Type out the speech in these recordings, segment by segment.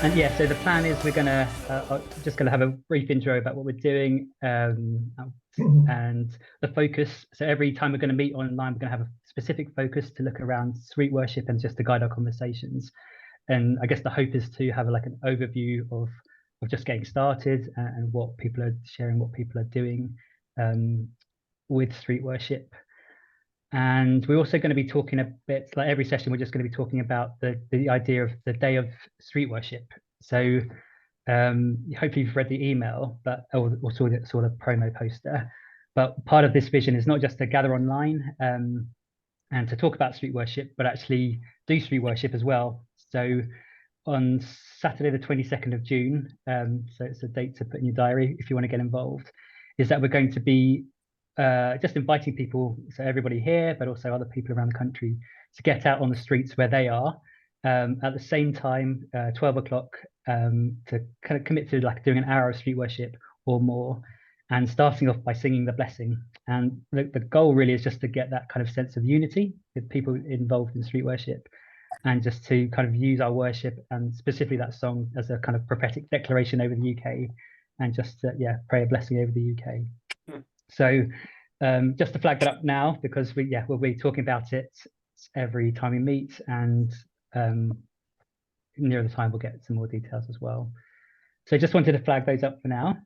And yeah, so the plan is we're gonna just gonna have a brief intro about what we're doing, and the focus. So every time we're going to meet online, we're going to have a specific focus to look around street worship and just to guide our conversations. And I guess the hope is to have like an overview of just getting started and what people are sharing, what people are doing with street worship. And we're also going to be talking a bit, like every session, we're just going to be talking about the idea of the day of street worship. So hopefully you've read the email, but or saw the promo poster. But part of this vision is not just to gather online and to talk about street worship, but actually do street worship as well. So on Saturday, the 22nd of June, so it's a date to put in your diary if you want to get involved, is that we're going to be just inviting people, so everybody here, but also other people around the country, to get out on the streets where they are at the same time, 12 o'clock, to kind of commit to like doing an hour of street worship or more, and starting off by singing the blessing. And the goal really is just to get that kind of sense of unity with people involved in street worship, and just to kind of use our worship and specifically that song as a kind of prophetic declaration over the UK, and just to, pray a blessing over the UK. So just to flag that up now, because we'll be talking about it every time we meet, and near the time we'll get some more details as well. So just wanted to flag those up for now.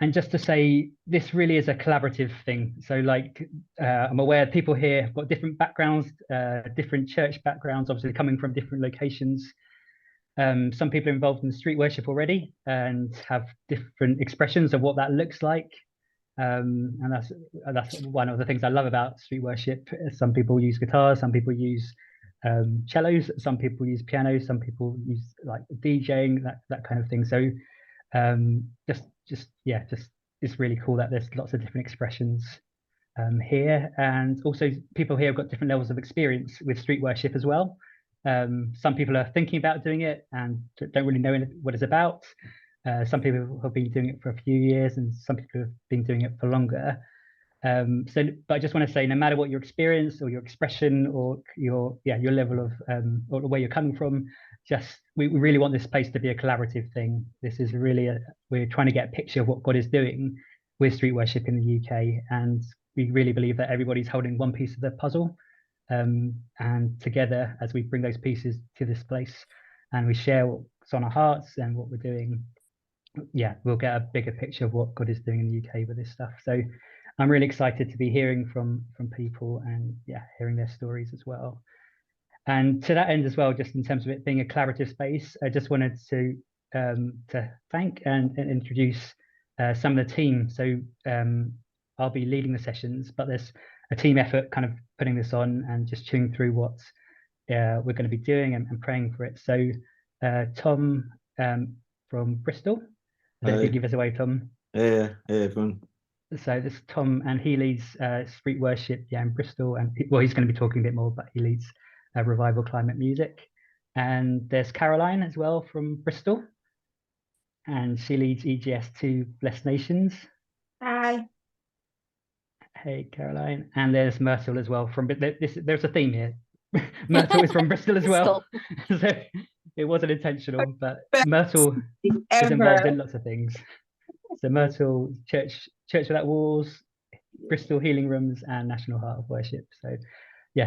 And just to say, this really is a collaborative thing. So like, I'm aware people here have got different backgrounds, different church backgrounds, obviously coming from different locations. Some people are involved in street worship already and have different expressions of what that looks like. And that's one of the things I love about street worship. Some people use guitars, some people use cellos, some people use pianos, some people use like DJing, that kind of thing. So just it's really cool that there's lots of different expressions here, and also people here have got different levels of experience with street worship as well. Some people are thinking about doing it and don't really know what it's about. Some people have been doing it for a few years, and some people have been doing it for longer. But I just want to say, no matter what your experience or your expression or your level of or where you're coming from, we really want this space to be a collaborative thing. This is really we're trying to get a picture of what God is doing with street worship in the UK, and we really believe that everybody's holding one piece of the puzzle, and together as we bring those pieces to this place and we share what's on our hearts and what we're doing, we'll get a bigger picture of what God is doing in the UK with this stuff. So I'm really excited to be hearing from people and hearing their stories as well. And to that end as well, just in terms of it being a collaborative space, I just wanted to thank and introduce some of the team. So I'll be leading the sessions, but there's a team effort kind of putting this on and just chewing through what we're going to be doing and praying for it. So Tom from Bristol, if you give us a wave, Tom. Yeah, everyone. So this is Tom, and he leads street worship in Bristol, and he's going to be talking a bit more, but he leads Revival Climate Music. And there's Caroline as well from Bristol, and she leads EGS2 Blessed Nations. Hi. Hey, Caroline. And there's Myrtle as well from there's a theme here. Myrtle is from Bristol as well. So it wasn't intentional, but Myrtle is involved in lots of things. So Myrtle, Church Without Walls, Bristol Healing Rooms, and National Heart of Worship. So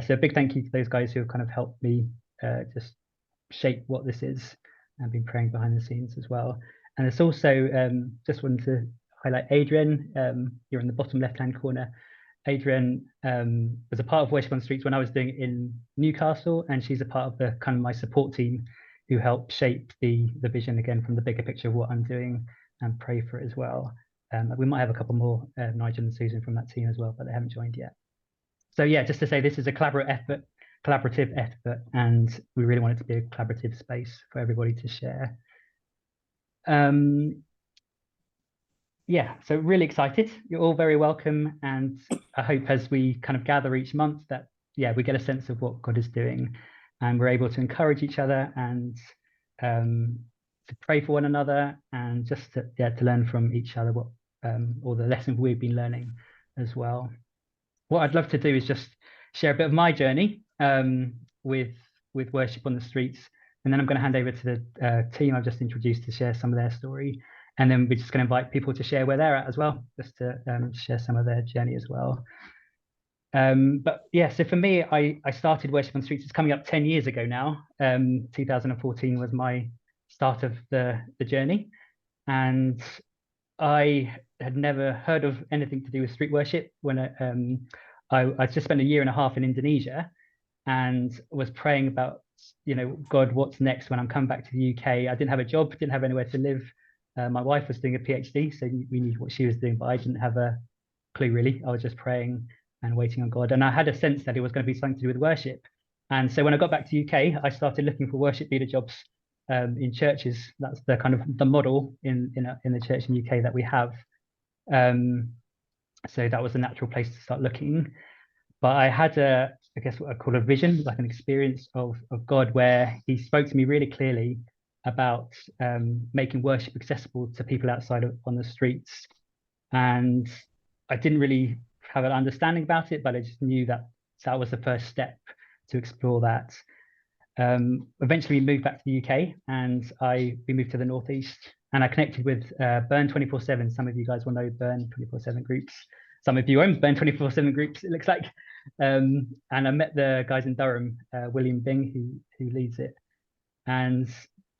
so a big thank you to those guys who have kind of helped me just shape what this is and been praying behind the scenes as well. And it's also just wanted to highlight Adrian. You're in the bottom left-hand corner. Adrian was a part of Worship on the Streets when I was doing it in Newcastle, and she's a part of the kind of my support team who helped shape the vision again from the bigger picture of what I'm doing, and pray for it as well. We might have a couple more, Nigel and Susan from that team as well, but they haven't joined yet. So just to say, this is a collaborative effort, and we really want it to be a collaborative space for everybody to share. So really excited. You're all very welcome, and I hope as we kind of gather each month that we get a sense of what God is doing, and we're able to encourage each other and to pray for one another, and just to learn from each other what all the lessons we've been learning as well. What I'd love to do is just share a bit of my journey with worship on the streets, And then I'm going to hand over to the team I've just introduced to share some of their story. And then we're just going to invite people to share where they're at as well, just to share some of their journey as well. But yeah, so for me, I started worship on the streets. It's coming up 10 years ago now. 2014 was my start of the journey. And I had never heard of anything to do with street worship when I just spent a year and a half in Indonesia and was praying about, God, what's next when I'm coming back to the UK? I didn't have a job, didn't have anywhere to live. My wife was doing a PhD, so we knew what she was doing, but I didn't have a clue really. I was just praying and waiting on God. And I had a sense that it was going to be something to do with worship. And so when I got back to UK, I started looking for worship leader jobs in churches. That's the kind of the model in the church in the UK that we have. So that was a natural place to start looking. But I had I guess what I call a vision, like an experience of God, where He spoke to me really clearly about making worship accessible to people outside on the streets. And I didn't really have an understanding about it, but I just knew that that was the first step to explore that. Eventually, we moved back to the UK, and we moved to the Northeast, and I connected with Burn 24/7. Some of you guys will know Burn 24/7 groups. Some of you own Burn 24/7 groups, it looks like. And I met the guys in Durham, William Bing, who leads it. And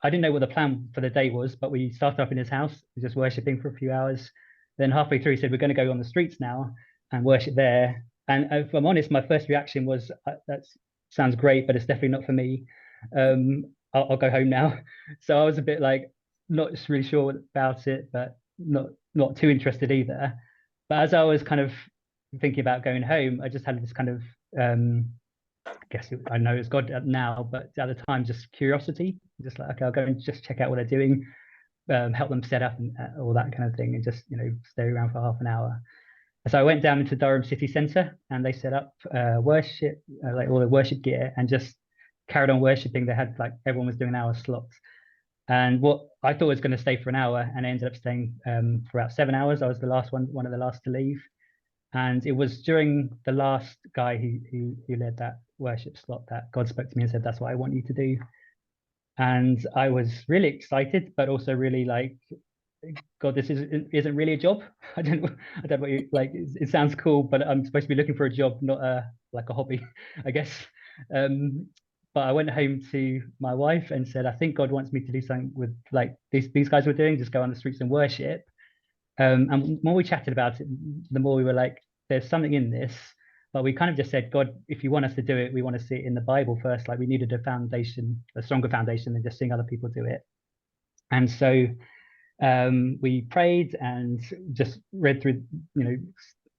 I didn't know what the plan for the day was, but we started up in his house, just worshiping for a few hours. Then halfway through, he said, we're going to go on the streets now and worship there. And if I'm honest, my first reaction was, that sounds great, but it's definitely not for me. I'll go home now. So I was a bit like, not really sure about it, but not too interested either. But as I was kind of thinking about going home, I just had this kind of, I guess I know it's God now, but at the time, just curiosity, just like, okay, I'll go and just check out what they're doing, help them set up and all that kind of thing, and just, stay around for half an hour. So I went down into Durham city centre, and they set up worship, like all the worship gear, and just carried on worshiping. They had like everyone was doing an hour slots. And what I thought was going to stay for an hour, and I ended up staying for about 7 hours. I was the last one of the last to leave. And it was during the last guy who led that worship slot that God spoke to me and said, that's what I want you to do. And I was really excited, but also really like, God, this isn't really a job. I don't know what you like. It sounds cool, but I'm supposed to be looking for a job, not like a hobby, I guess. But I went home to my wife and said, I think God wants me to do something with like these guys were doing, just go on the streets and worship. And the more we chatted about it, the more we were like, there's something in this. But we kind of just said, God, if you want us to do it, we want to see it in the Bible first. Like we needed a foundation, a stronger foundation than just seeing other people do it. And so we prayed and just read through,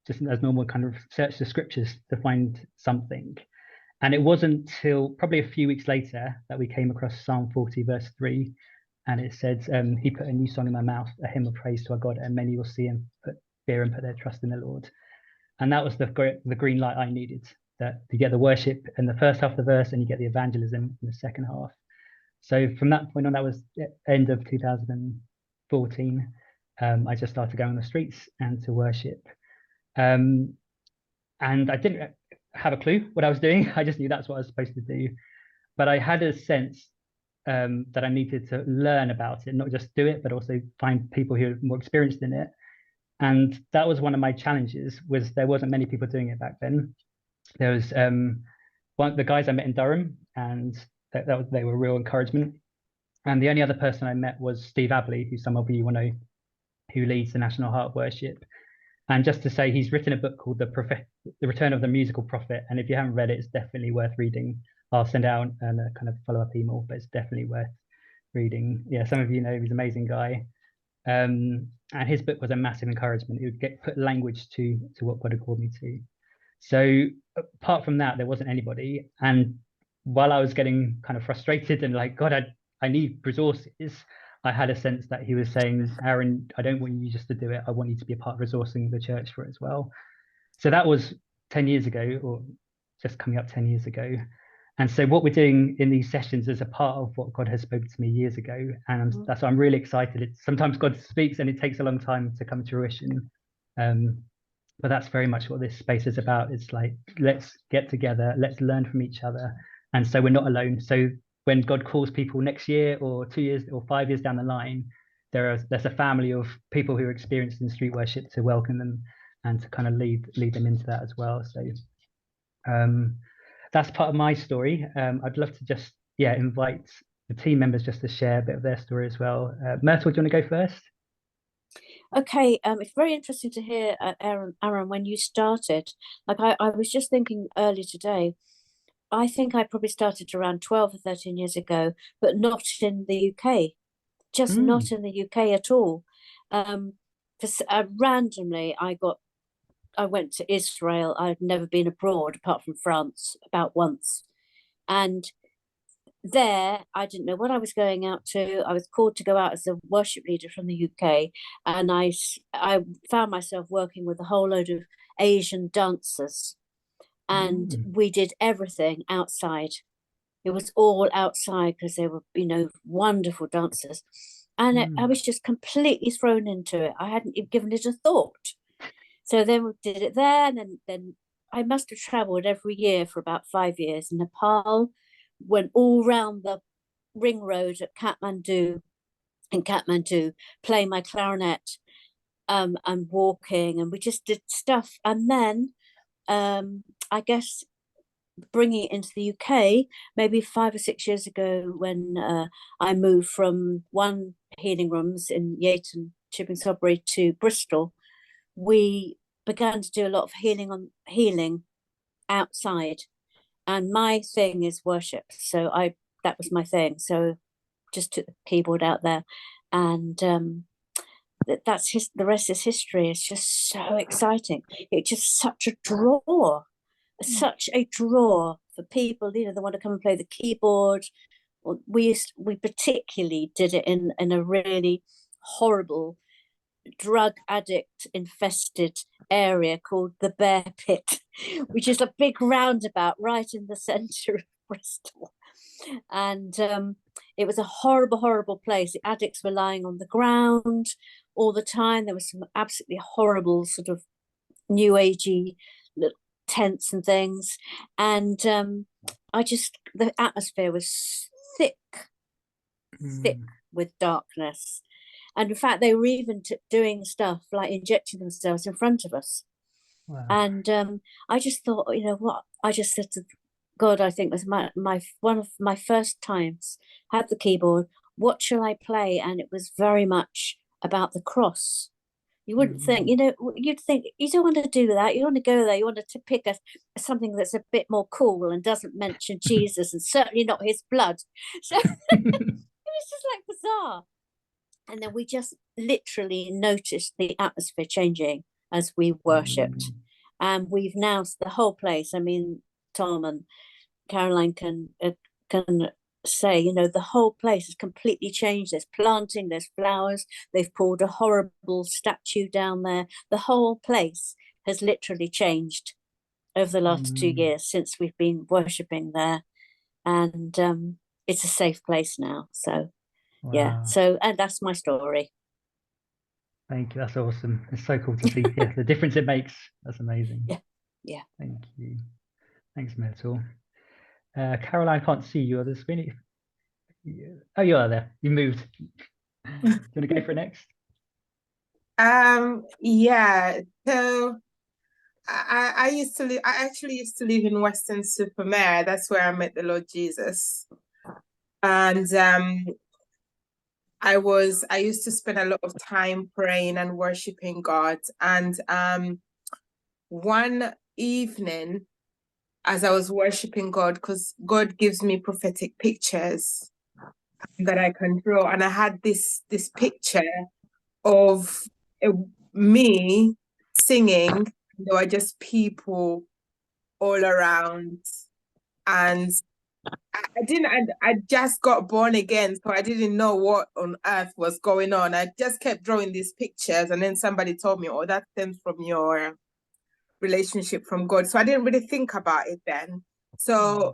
just as normal, kind of search the scriptures to find something. And it wasn't till probably a few weeks later that we came across Psalm 40, verse 3. And it said, He put a new song in my mouth, a hymn of praise to our God, and many will see and fear and put their trust in the Lord. And that was the green light I needed, that you get the worship in the first half of the verse and you get the evangelism in the second half. So from that point on, that was the end of 2014. I just started going on the streets and to worship. And I didn't have a clue what I was doing. I just knew that's what I was supposed to do. But I had a sense that I needed to learn about it, not just do it, but also find people who are more experienced in it. And that was one of my challenges, was there wasn't many people doing it back then. There was one of the guys I met in Durham, and they were real encouragement. And the only other person I met was Steve Abley, who some of you will know, who leads the National Heart Worship. And just to say, he's written a book called The Return of the Musical Prophet. And if you haven't read it, it's definitely worth reading. I'll send out a kind of follow-up email, but it's definitely worth reading. Yeah, some of you know he's an amazing guy. And his book was a massive encouragement. It would put language to what God had called me to. So apart from that, there wasn't anybody. And while I was getting kind of frustrated and like, God, I need resources, I had a sense that he was saying, Aaron, I don't want you just to do it. I want you to be a part of resourcing the church for it as well. So that was 10 years ago, or just coming up 10 years ago. And so what we're doing in these sessions is a part of what God has spoken to me years ago. And that's why I'm really excited. Sometimes God speaks and it takes a long time to come to fruition. But that's very much what this space is about. It's like, let's get together, let's learn from each other. And so we're not alone. So when God calls people next year or 2 years or 5 years down the line, there's a family of people who are experienced in street worship to welcome them and to kind of lead them into that as well. So that's part of my story. I'd love to just invite the team members just to share a bit of their story as well. Myrtle, do you want to go first? Okay, it's very interesting to hear, Aaron, when you started. Like I was just thinking earlier today, I think I probably started around 12 or 13 years ago, but not in the UK, just not in the UK at all. Um, Randomly, I went to Israel. I'd never been abroad apart from France about once. And there, I didn't know what I was going out to. I was called to go out as a worship leader from the UK, and I found myself working with a whole load of Asian dancers, and we did everything outside. It was all outside because they were, wonderful dancers, and I was just completely thrown into it. I hadn't even given it a thought. So then we did it there, and then I must have travelled every year for about 5 years in Nepal, went all round the ring road at Kathmandu, playing my clarinet, and walking, and we just did stuff. And then I guess bringing it into the UK maybe 5 or 6 years ago, when I moved from one healing rooms in Yeighton, Chipping Sodbury, to Bristol, we began to do a lot of healing outside, and my thing is worship, so that was my thing. So just took the keyboard out there, and the rest is history. It's just so exciting. It's just such a draw for people, that want to come and play the keyboard. We particularly did it in a really horrible drug addict infested area called the Bear Pit, which is a big roundabout right in the center of Bristol. And it was a horrible place. The addicts were lying on the ground all the time. There was some absolutely horrible sort of new agey tents and things, and the atmosphere was thick with darkness. And in fact, they were even doing stuff like injecting themselves in front of us. Wow. And I just thought, what? I just said to God, I think it was one of my first times, had the keyboard, what shall I play? And it was very much about the cross. You wouldn't think, you'd think you don't want to do that. You want to go there. You want to pick something that's a bit more cool and doesn't mention Jesus and certainly not his blood. So it was just like bizarre. And then we just literally noticed the atmosphere changing as we worshipped. And we've now, the whole place, I mean, Tom and Caroline can say, the whole place has completely changed. There's planting, there's flowers. They've pulled a horrible statue down there. The whole place has literally changed over the last 2 years since we've been worshipping there. And it's a safe place now. So yeah, and that's my story. Thank you. That's awesome. It's so cool to see the difference it makes. That's amazing. Yeah. Thank you. Thanks, Myrtle. Caroline, I can't see you on the screen. Oh, you are there. You moved. Do you want to go for it next? Yeah. So I actually used to live in Weston-super-Mare. That's where I met the Lord Jesus. And I used to spend a lot of time praying and worshiping God. And one evening, as I was worshiping God, because God gives me prophetic pictures that I can draw, and I had this picture of me singing. There were just people all around, and I just got born again, so I didn't know what on earth was going on. I just kept drawing these pictures, and then somebody told me, oh, that stems from your relationship from God. So I didn't really think about it then. So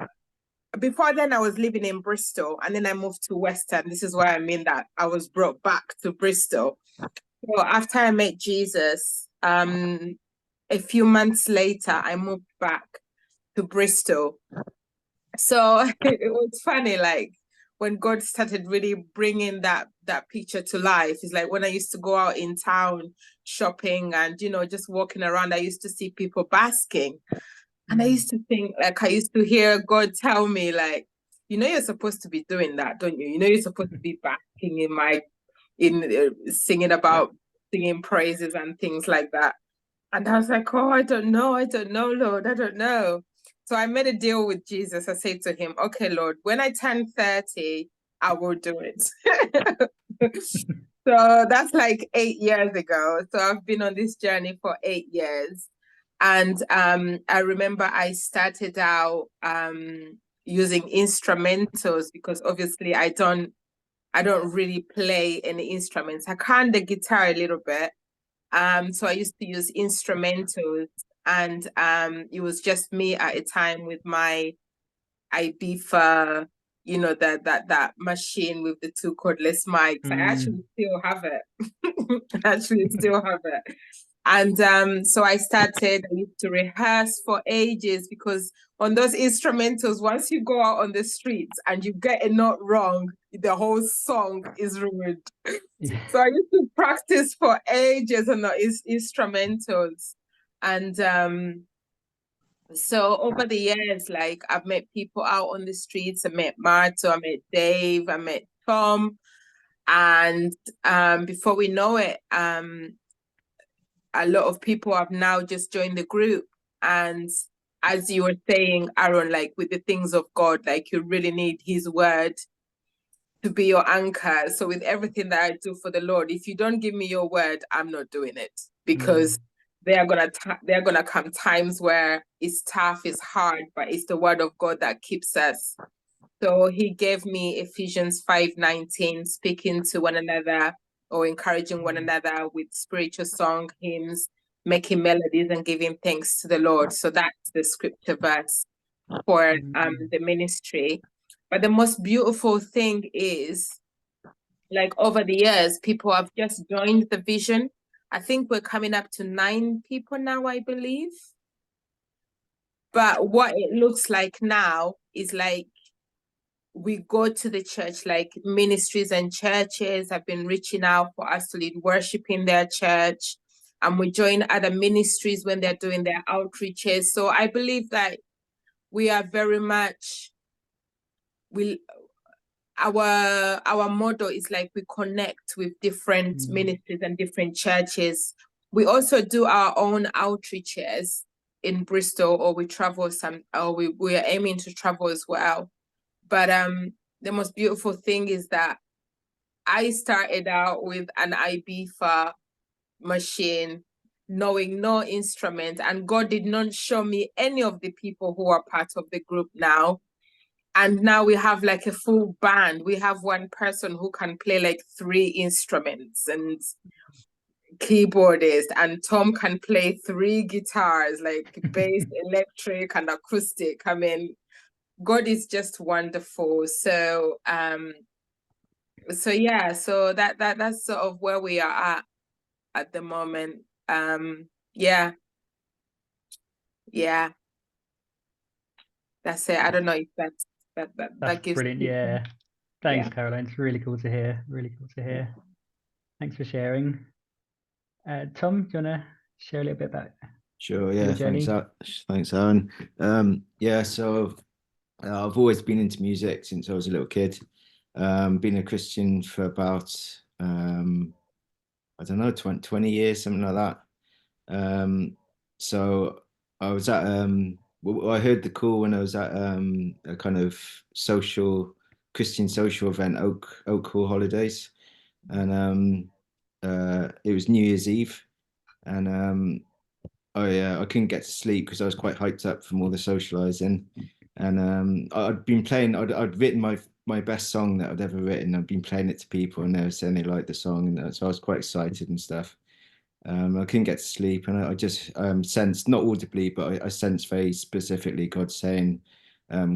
before then, I was living in Bristol, and then I moved to Western. This is what I mean, that I was brought back to Bristol. So after I met Jesus, a few months later, I moved back to Bristol. So it was funny, like when God started really bringing that picture to life. It's like when I used to go out in town shopping and, you know, just walking around, I used to see people basking. And I used to think, like, I used to hear God tell me, like, you know, you're supposed to be doing that, don't you? You know, you're supposed to be basking singing praises and things like that. And I was like, oh, I don't know, Lord, I don't know. So I made a deal with Jesus. I said to him, okay, Lord, when I turn 30, I will do it. So that's like 8 years ago. So I've been on this journey for 8 years. And I remember I started out using instrumentals because obviously I don't really play any instruments. I can the guitar a little bit. So I used to use instrumentals, and it was just me at a time with my Ibiza, you know, that machine with the 2 cordless mics. I actually still have it. And so I used to rehearse for ages, because on those instrumentals, once you go out on the streets and you get a note wrong, the whole song is ruined. So I used to practice for ages on the instrumentals. And so over the years, like, I've met people out on the streets. I met Marto, I met Dave, I met Tom. And before we know it, a lot of people have now just joined the group. And as you were saying, Aaron, like with the things of God, like you really need his word to be your anchor. So with everything that I do for the Lord, if you don't give me your word, I'm not doing it, because there are gonna come times where it's tough, it's hard, but it's the word of God that keeps us. So he gave me Ephesians 5:19, speaking to one another or encouraging one another with spiritual song, hymns, making melodies and giving thanks to the Lord. So that's the scripture verse for the ministry. But the most beautiful thing is, like, over the years, people have just joined the vision. I think we're coming up to 9 people now, I believe. But what it looks like now is like we go to the church, like ministries and churches have been reaching out for us to lead worship in their church. And we join other ministries when they're doing their outreaches. So I believe that we are very much, our motto is like we connect with different ministries and different churches. We also do our own outreaches in Bristol, or we travel we are aiming to travel as well. But the most beautiful thing is that I started out with an Ibiza machine, knowing no instrument, and God did not show me any of the people who are part of the group now. And now we have like a full band. We have one person who can play like 3 instruments and keyboardist, and Tom can play 3 guitars, like bass, electric, and acoustic. I mean, God is just wonderful. So yeah, so that's sort of where we are at the moment. Yeah. That's it. I don't know if that's gives brilliant. Yeah. Thanks, Caroline. It's really cool to hear. Really cool to hear. Thanks for sharing. Tom, do you want to share a little bit about Sure, yeah. Thanks, Aaron. Yeah, so I've always been into music since I was a little kid. Been a Christian for about I don't know, 20 years, something like that. So I was at I heard the call when I was at a kind of Christian social event, Oak Hall Holidays, and it was New Year's Eve, and I couldn't get to sleep because I was quite hyped up from all the socializing, and I'd been playing. I'd written my best song that I'd ever written. I'd been playing it to people, and they were saying they liked the song, and so I was quite excited and stuff. I couldn't get to sleep, and I just sensed, not audibly, but I sensed very specifically God saying,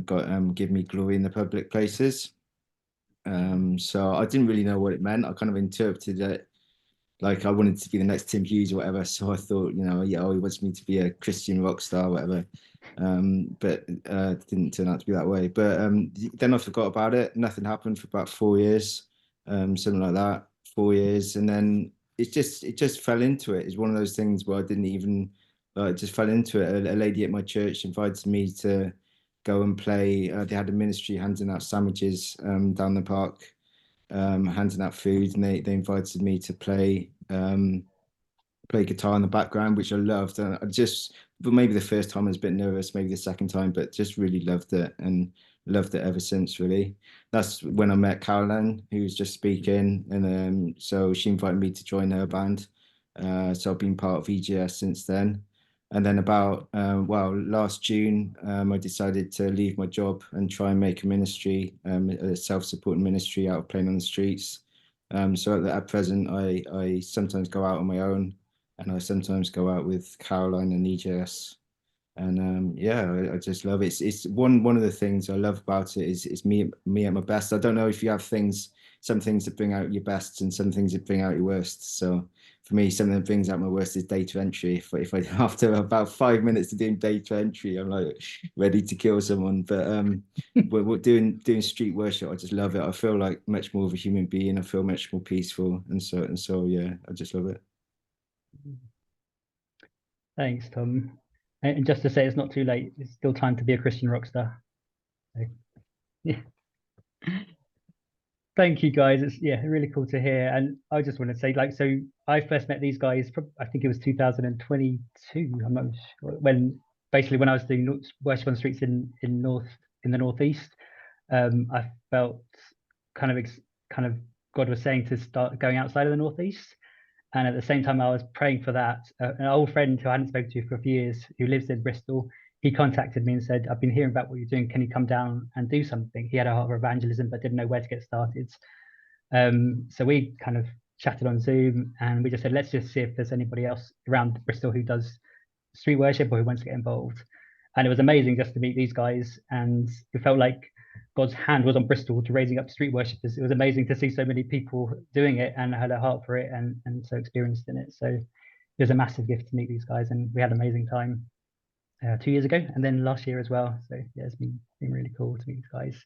God, give me glory in the public places. So I didn't really know what it meant. I kind of interpreted it like I wanted to be the next Tim Hughes or whatever. So I thought, you know, yeah, oh, he wants me to be a Christian rock star, or whatever. But didn't turn out to be that way. But then I forgot about it. Nothing happened for about 4 years, something like that. 4 years, and then it just fell into it. It's one of those things where I didn't even just fell into it. A lady at my church invited me to go and play. They had a ministry handing out sandwiches down the park, handing out food, and they invited me to play guitar in the background, which I loved. And but maybe the first time I was a bit nervous, maybe the second time, but just really loved it and loved it ever since, really. That's when I met Caroline, who was just speaking. And so she invited me to join her band. So I've been part of EGS since then. And then about, last June, I decided to leave my job and try and make a ministry, a self-supporting ministry out of playing on the streets. So at present, I sometimes go out on my own, and I sometimes go out with Caroline and EJS. And I just love it. It's one of the things I love about it is me at my best. I don't know if you have some things that bring out your best and some things that bring out your worst. So for me, something that brings out my worst is data entry. If I after about 5 minutes of doing data entry, I'm like ready to kill someone. But we're doing street worship. I just love it. I feel like much more of a human being. I feel much more peaceful, and so yeah, I just love it. Thanks, Tom. And just to say, it's not too late. It's still time to be a Christian rock star. So, yeah. Thank you, guys. It's really cool to hear. And I just want to say, like, so I first met these guys. I think it was 2022. I'm not sure, when I was doing worship on the streets in the northeast. I felt kind of God was saying to start going outside of the northeast. And at the same time, I was praying for that. An old friend who I hadn't spoken to for a few years, who lives in Bristol, he contacted me and said, "I've been hearing about what you're doing. Can you come down and do something?" He had a heart for evangelism, but didn't know where to get started. So we kind of chatted on Zoom, and we just said, let's just see if there's anybody else around Bristol who does street worship or who wants to get involved. And it was amazing just to meet these guys, and it felt like God's hand was on Bristol to raising up street worshippers. It was amazing to see so many people doing it and had a heart for it and so experienced in it. So it was a massive gift to meet these guys, and we had an amazing time 2 years ago, and then last year as well. So yeah, it's been really cool to meet these guys.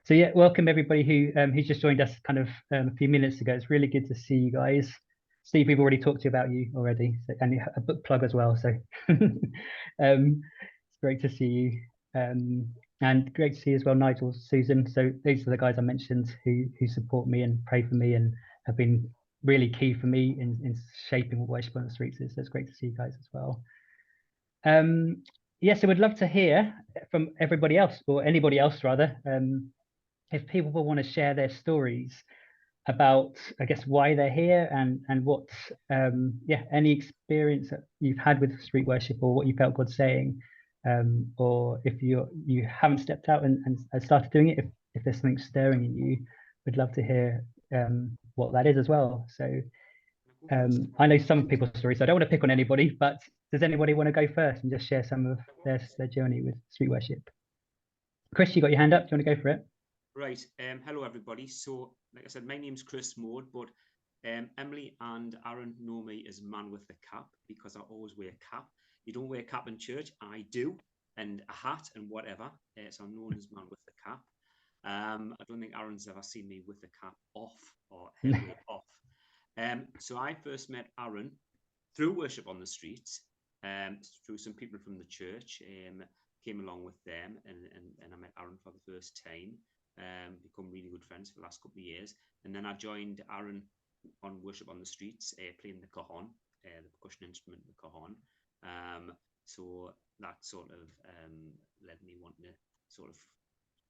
So yeah, welcome everybody who's just joined us kind of a few minutes ago. It's really good to see you guys. Steve, we've already talked to you about you already, so, and a book plug as well. So it's great to see you. And great to see as well, Nigel, Susan. So these are the guys I mentioned who support me and pray for me and have been really key for me in shaping what worship on the streets is. So it's great to see you guys as well. Yes, I would love to hear from everybody else, or anybody else rather, if people will want to share their stories about, I guess, why they're here and what, any experience that you've had with street worship or what you felt God saying, or if you haven't stepped out and started doing it, if there's something stirring in you, we'd love to hear what that is as well. So I know some people's stories, so I don't want to pick on anybody, but does anybody want to go first and just share some of their journey with street worship? Chris, you got your hand up. Do you want to go for it? Right. Hello, everybody. So, like I said, my name's Chris Maud, but Emily and Aaron know me as man with the cap because I always wear a cap. You don't wear a cap in church. I do, and a hat and whatever. So I'm known as man with the cap. I don't think Aaron's ever seen me with the cap off or heavily off. So I first met Aaron through worship on the streets, through some people from the church. Came along with them, and I met Aaron for the first time. Become really good friends for the last couple of years, and then I joined Aaron on worship on the streets, playing the cajon, the percussion instrument, the cajon. So that sort of led me wanting to sort of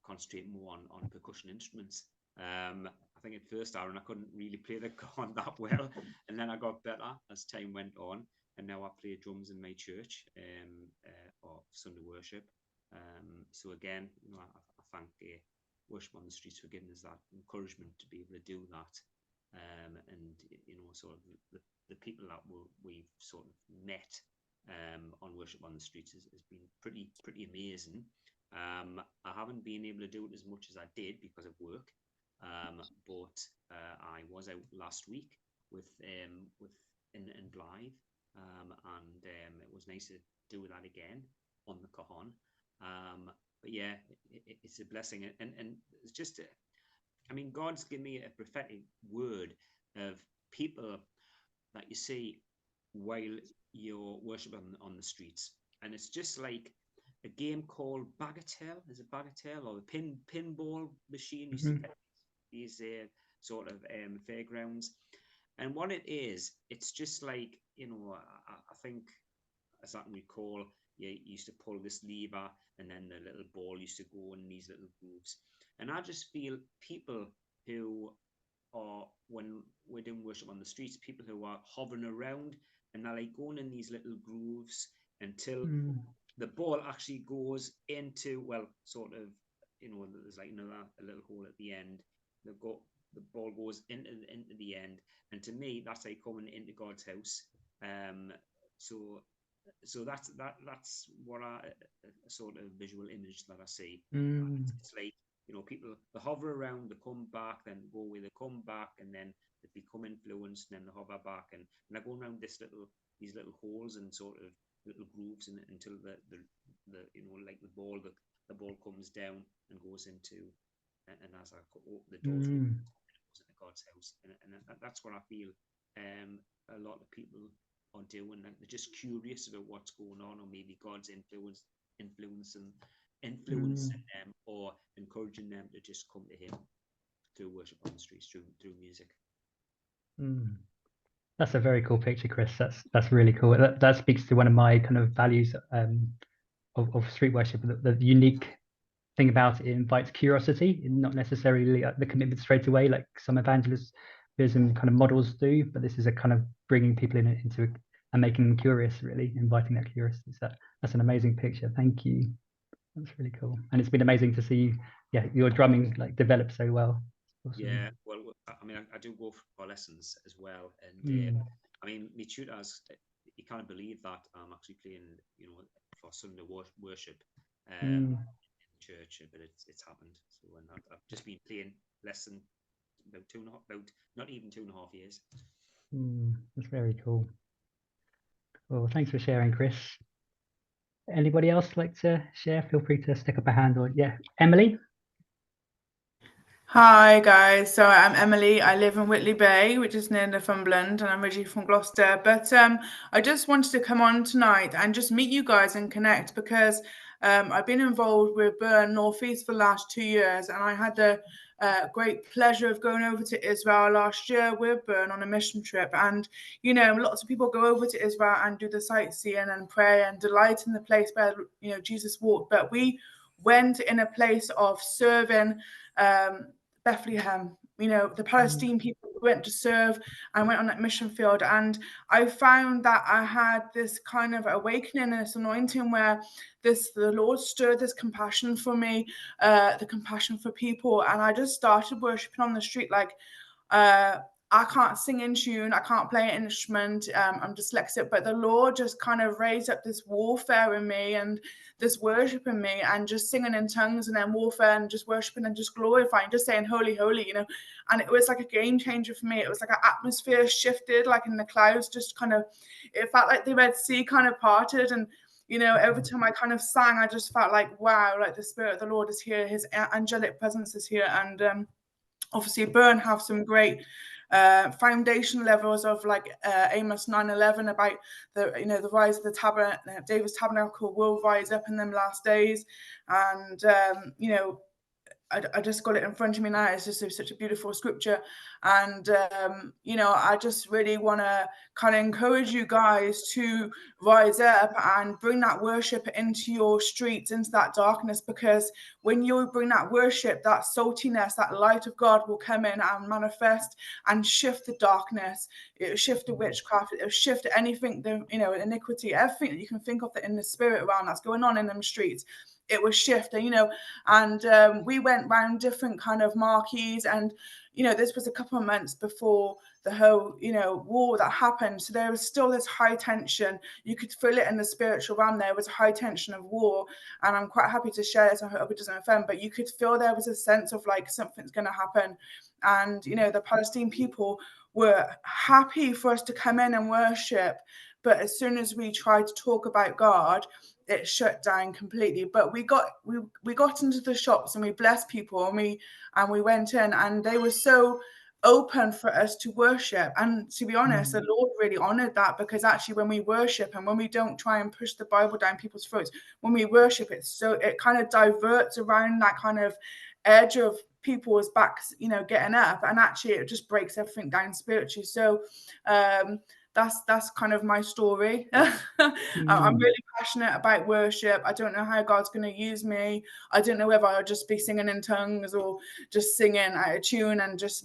concentrate more on percussion instruments. I think at first, Aaron, I couldn't really play the cajon that well, and then I got better as time went on, and now I play drums in my church or Sunday worship. So again, I thank worship on the streets for giving us that encouragement to be able to do that, and sort of the people that we've sort of met on worship on the streets has been pretty amazing. I haven't been able to do it as much as I did because of work, but I was out last week in Blythe, and it was nice to do that again on the Cajon. But yeah, it's a blessing, and it's just, I mean, God's given me a prophetic word of people that you see while you're worshiping on the streets, and it's just like a game called Bagatelle. Is it Bagatelle, or the pinball machine? You see these sort of fairgrounds, and what it is, it's just like, you know, I think, as I can recall, you used to pull this lever, and then the little ball used to go in these little grooves. And I just feel people who are, when we're doing worship on the streets, people who are hovering around and they're like going in these little grooves until the ball actually goes into, well, sort of, you know, there's like a little hole at the end. The ball goes into the end, and to me, that's like coming into God's house. So that's what a sort of visual image that I see. It's like, you know, people, they hover around, they come back, then go away, they come back, and then they become influenced, and then they hover back, and they're going around these little holes and sort of little grooves, and until the you know, like the ball comes down and goes into, and as I open the door, goes into God's house, and that's what I feel a lot of people are doing. They're just curious about what's going on, or maybe God's influencing them, or encouraging them to just come to Him through worship on the streets, through music. That's a very cool picture, Chris. That's really cool. That speaks to one of my kind of values of street worship. The unique thing about it invites curiosity, not necessarily the commitment straight away, like some evangelism kind of models do. But this is a kind of bringing people into and making them curious, really inviting that curiosity. So that's an amazing picture. Thank you. That's really cool, and it's been amazing to see your drumming like develop so well. Awesome. Yeah, well, I mean, I do go for lessons as well, and I mean, my tutors, you can't believe that I'm actually playing, you know, for Sunday worship in church, but it's happened. So, and I've just been playing lesson about not even 2.5 years. That's very cool. Well, thanks for sharing, Chris. Anybody else like to share? Feel free to stick up a hand, or Emily. Hi guys, so I'm Emily. I live in Whitley Bay, which is near Northumberland, and I'm originally from Gloucester. But I just wanted to come on tonight and just meet you guys and connect, because I've been involved with Burn North East for the last 2 years, and I had the great pleasure of going over to Israel last year with Burn on a mission trip. And, you know, lots of people go over to Israel and do the sightseeing and pray and delight in the place where, you know, Jesus walked. But we went in a place of serving Bethlehem, you know, the Palestinian people went to serve and went on that mission field. And I found that I had this kind of awakening, this anointing where the Lord stirred this compassion for me, the compassion for people. And I just started worshiping on the street. Like, I can't sing in tune, I can't play an instrument, I'm dyslexic, but the Lord just kind of raised up this warfare in me and this worship in me, and just singing in tongues and then warfare and just worshiping and just glorifying, just saying holy, holy, you know. And it was like a game changer for me. It was like an atmosphere shifted, like in the clouds, just kind of, it felt like the Red Sea kind of parted. And, you know, every time I kind of sang, I just felt like, wow, like the Spirit of the Lord is here, His angelic presence is here. And obviously Burn have some great foundation levels of like Amos 9:11 about the, you know, the rise of the tabernacle, David's tabernacle will rise up in them last days. And you know, I just got it in front of me now. It's just such a beautiful scripture. And, you know, I just really want to kind of encourage you guys to rise up and bring that worship into your streets, into that darkness, because when you bring that worship, that saltiness, that light of God will come in and manifest and shift the darkness. It'll shift the witchcraft. It'll shift anything, you know, iniquity, everything that you can think of that in the spirit around that's going on in them streets. It was shift, you know, and we went around different kind of marquees, and, you know, this was a couple of months before the whole, you know, war that happened. So there was still this high tension. You could feel it in the spiritual realm. There was a high tension of war, and I'm quite happy to share this. I hope it doesn't offend, but you could feel there was a sense of like something's going to happen. And, you know, the Palestinian people were happy for us to come in and worship. But as soon as we tried to talk about God, it shut down completely. But we got into the shops and we blessed people, and we went in, and they were so open for us to worship. And to be honest, the Lord really honored that, because actually when we worship and when we don't try and push the Bible down people's throats, when we worship, it kind of diverts around that kind of edge of people's backs, getting up, and actually it just breaks everything down spiritually. So that's kind of my story. I'm really passionate about worship. I don't know how God's going to use me. I don't know whether I'll just be singing in tongues or just singing out of tune and just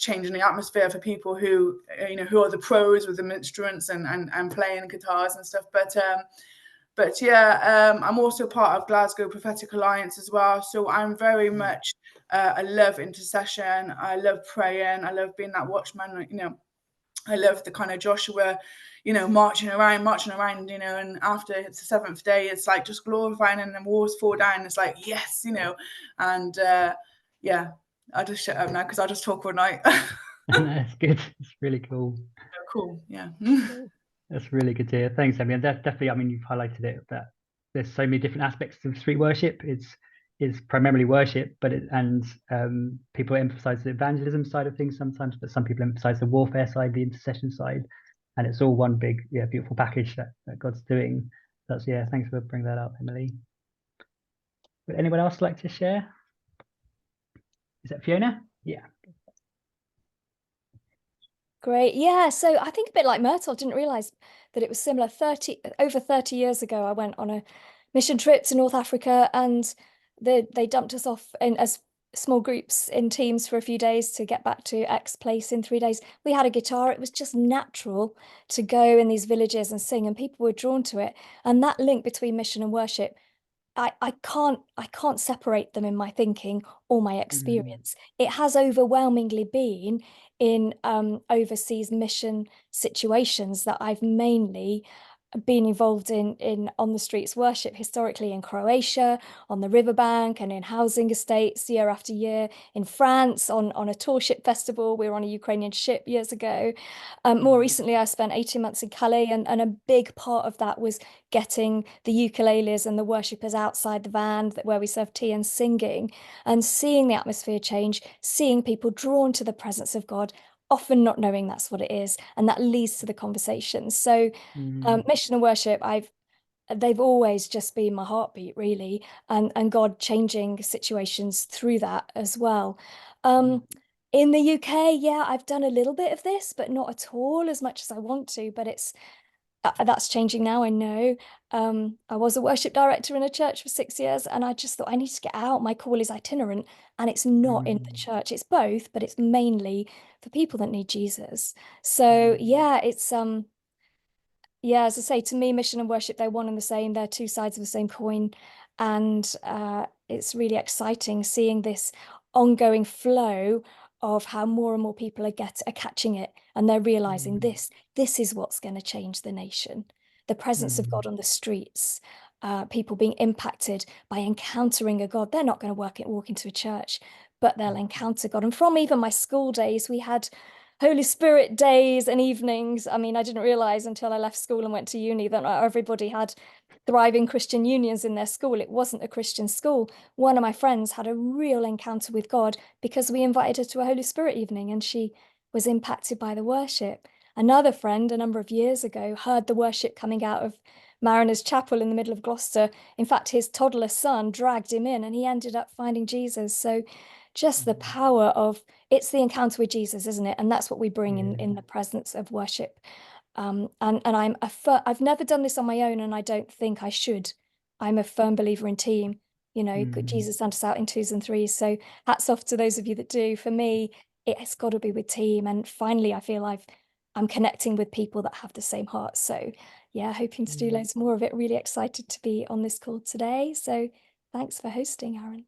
changing the atmosphere for people who are the pros with the instruments and playing guitars and stuff. But yeah, I'm also part of Glasgow Prophetic Alliance as well. So I'm very much, I love intercession. I love praying. I love being that watchman. I love the kind of Joshua, marching around, and after it's the 7th day, it's like just glorifying, and the walls fall down. It's like, yes, and yeah, I'll just shut up now because I'll just talk all night. That's good. It's really cool. Cool. Yeah. That's really good to hear. Thanks, Emily. And definitely, I mean, you've highlighted it, that there's so many different aspects of street worship. It's primarily worship, but people emphasize the evangelism side of things sometimes, but some people emphasize the warfare side, the intercession side, and it's all one big, beautiful package that God's doing. Thanks for bringing that up, Emily. Would anyone else like to share? Is that Fiona? Yeah. Great. Yeah. So I think a bit like Myrtle, didn't realize that it was similar. Over 30 years ago, I went on a mission trip to North Africa, and they dumped us off as small groups in teams for a few days to get back to X place in 3 days. We had a guitar. It was just natural to go in these villages and sing, and people were drawn to it. And that link between mission and worship, I can't separate them in my thinking or my experience. It has overwhelmingly been in overseas mission situations that I've mainly been involved in on the streets worship, historically in Croatia, on the riverbank, and in housing estates year after year, in France on a tour ship festival. We were on a Ukrainian ship years ago. More recently, I spent 18 months in Calais, and a big part of that was getting the ukuleles and the worshippers outside the van where we served tea and singing, and seeing the atmosphere change, seeing people drawn to the presence of God, often not knowing that's what it is, and that leads to the conversation. So mission and worship, they've always just been my heartbeat, really, and God changing situations through that as well. In the UK, yeah, I've done a little bit of this, but not at all as much as I want to, but that's changing now, I know. I was a worship director in a church for 6 years, and I just thought I need to get out. My call is itinerant, and it's not in the church. It's both, but it's mainly for people that need Jesus. So yeah, it's as I say, to me, mission and worship, they're one and the same. They're two sides of the same coin. And it's really exciting seeing this ongoing flow of how more and more people are catching it, and they're realizing this is what's going to change the nation. The presence of God on the streets, people being impacted by encountering a God. They're not going to walk into a church, but they'll encounter God. And from even my school days, we had Holy Spirit days and evenings. I mean, I didn't realize until I left school and went to uni that not everybody had thriving Christian unions in their school. It wasn't a Christian school. One of my friends had a real encounter with God because we invited her to a Holy Spirit evening, and she was impacted by the worship. Another friend a number of years ago heard the worship coming out of Mariners Chapel in the middle of Gloucester. In fact, his toddler son dragged him in, and he ended up finding Jesus. So just the power of, it's the encounter with Jesus, isn't it? And that's what we bring in the presence of worship. And I've never done this on my own, and I don't think I should. I'm a firm believer in team. Jesus sent us out in 2s and 3s. So hats off to those of you that do. For me, it's got to be with team. And finally, I feel I'm connecting with people that have the same heart. So yeah, hoping to do loads more of it. Really excited to be on this call today. So thanks for hosting, Aaron.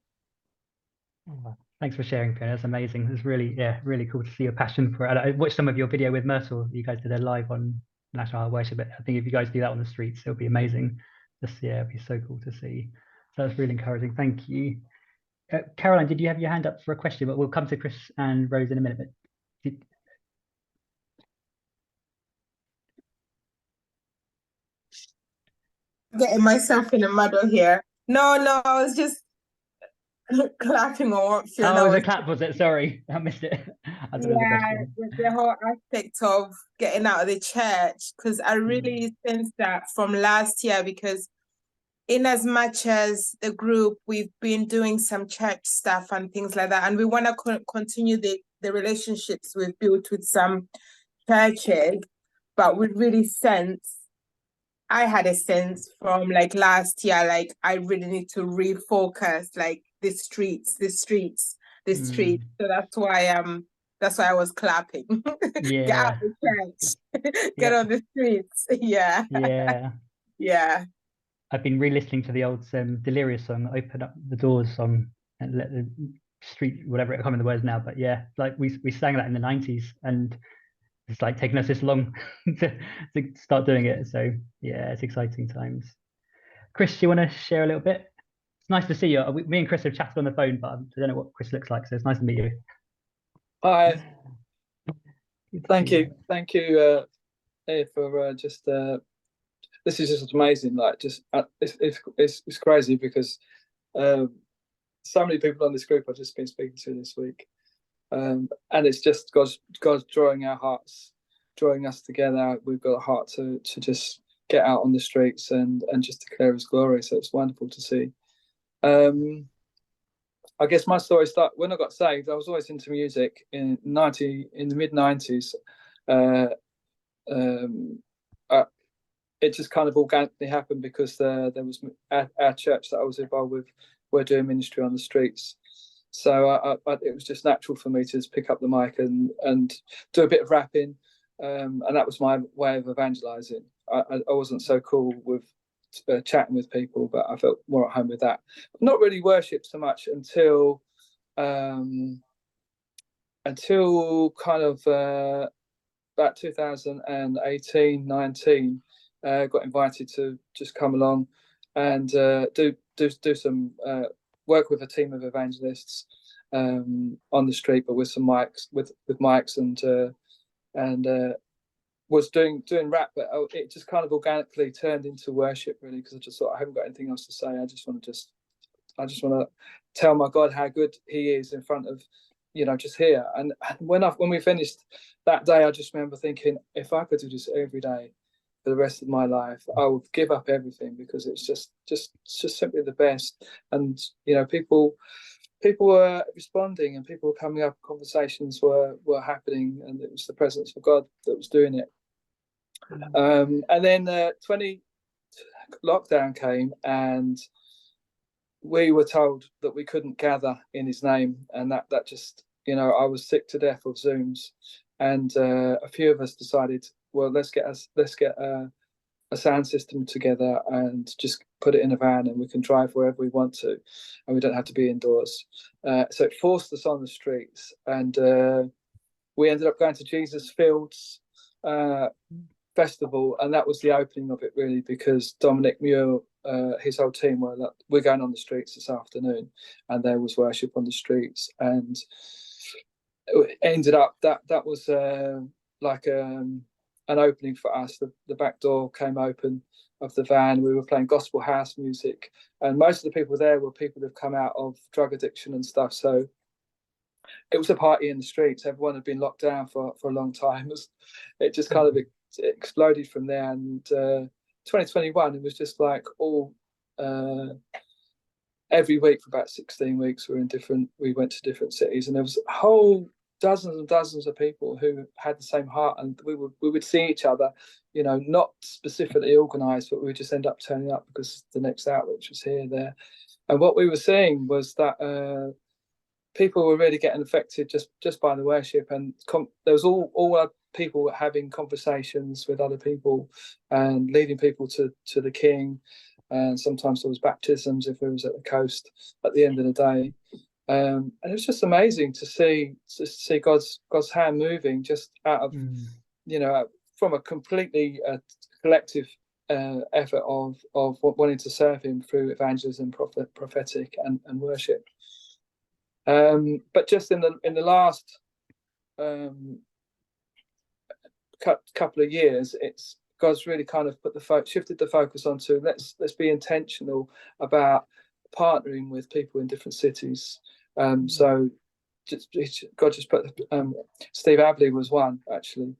Thanks for sharing, Fiona. That's amazing. It's really cool to see your passion for it. I watched some of your video with Myrtle. You guys did a live on National Hour Worship. I think if you guys do that on the streets, it'll be amazing. It'll be so cool to see. So that's really encouraging. Thank you. Caroline, did you have your hand up for a question? But we'll come to Chris and Rose in a minute. Getting myself in a muddle here. No, I was just clapping or feeling. Oh, it was a clap, was it? Sorry, I missed it. I don't know the question. The whole aspect of getting out of the church, because I really sensed that from last year, because in as much as the group, we've been doing some church stuff and things like that, and we want to continue the relationships we've built with some churches, but we really I had a sense from like last year, like I really need to refocus, like the streets. So that's why I was clapping. Yeah. Get out of the church. Get on the streets. Yeah. Yeah. I've been re-listening to the old Delirious song, "Open Up the Doors" and let the street, whatever, I can't remember the words now, but yeah, like we sang that in the 90s, and it's like taken us this long to start doing it. So yeah, it's exciting times. Chris, do you want to share a little bit? It's nice to see you. Me and Chris have chatted on the phone, but I don't know what Chris looks like, so it's nice to meet you. Hi. Thank you for just this is just amazing. Like, just it's crazy because so many people on this group I've just been speaking to this week, and it's just God's drawing our hearts, drawing us together. We've got a heart to just get out on the streets and just declare His glory. So it's wonderful to see. I guess my story started when I got saved. I was always into music in the mid-90s. It just kind of organically happened because there was our church that I was involved with were doing ministry on the streets. So it was just natural for me to just pick up the mic and do a bit of rapping, and that was my way of evangelizing. I wasn't so cool with chatting with people, but I felt more at home with that. Not really worship so much until kind of about 2018, 19. Got invited to just come along and do some work with a team of evangelists on the street, but with some mics, with mics, and was doing rap, but it just kind of organically turned into worship, really, because I just thought I haven't got anything else to say. I just want to tell my God how good He is in front of, just here. And when we finished that day, I just remember thinking, if I could do this every day for the rest of my life, I would give up everything, because it's just simply the best. And people were responding, and people were coming up, conversations were happening, and it was the presence of God that was doing it. And then 20 lockdown came, and we were told that we couldn't gather in His name, and that just, I was sick to death of Zooms, and a few of us decided, well, let's get a sound system together and just put it in a van, and we can drive wherever we want to, and we don't have to be indoors. So it forced us on the streets, and we ended up going to Jesus Fields Festival, and that was the opening of it, really, because Dominic Muir, his whole team were like, we're going on the streets this afternoon, and there was worship on the streets, and it ended up that was like an opening for us. The back door came open of the van. We were playing gospel house music, and most of the people there were people who've come out of drug addiction and stuff. So it was a party in the streets. Everyone had been locked down for a long time. It just kind of exploded from there. And 2021, it was just like all every week for about 16 weeks. We went to different cities, and there was whole dozens and dozens of people who had the same heart, and we would see each other, not specifically organized, but we would just end up turning up because the next outreach was here, there. And what we were seeing was that people were really getting affected just by the worship, and there was all people were having conversations with other people and leading people to the King, and sometimes there was baptisms if it was at the coast at the end of the day. And it was just amazing to see God's hand moving just out of from a completely collective effort of wanting to serve Him through evangelism, prophetic and worship. But just in the last couple of years, God's really kind of shifted the focus onto let's be intentional about partnering with people in different cities. So God just put Steve Abley was one, actually.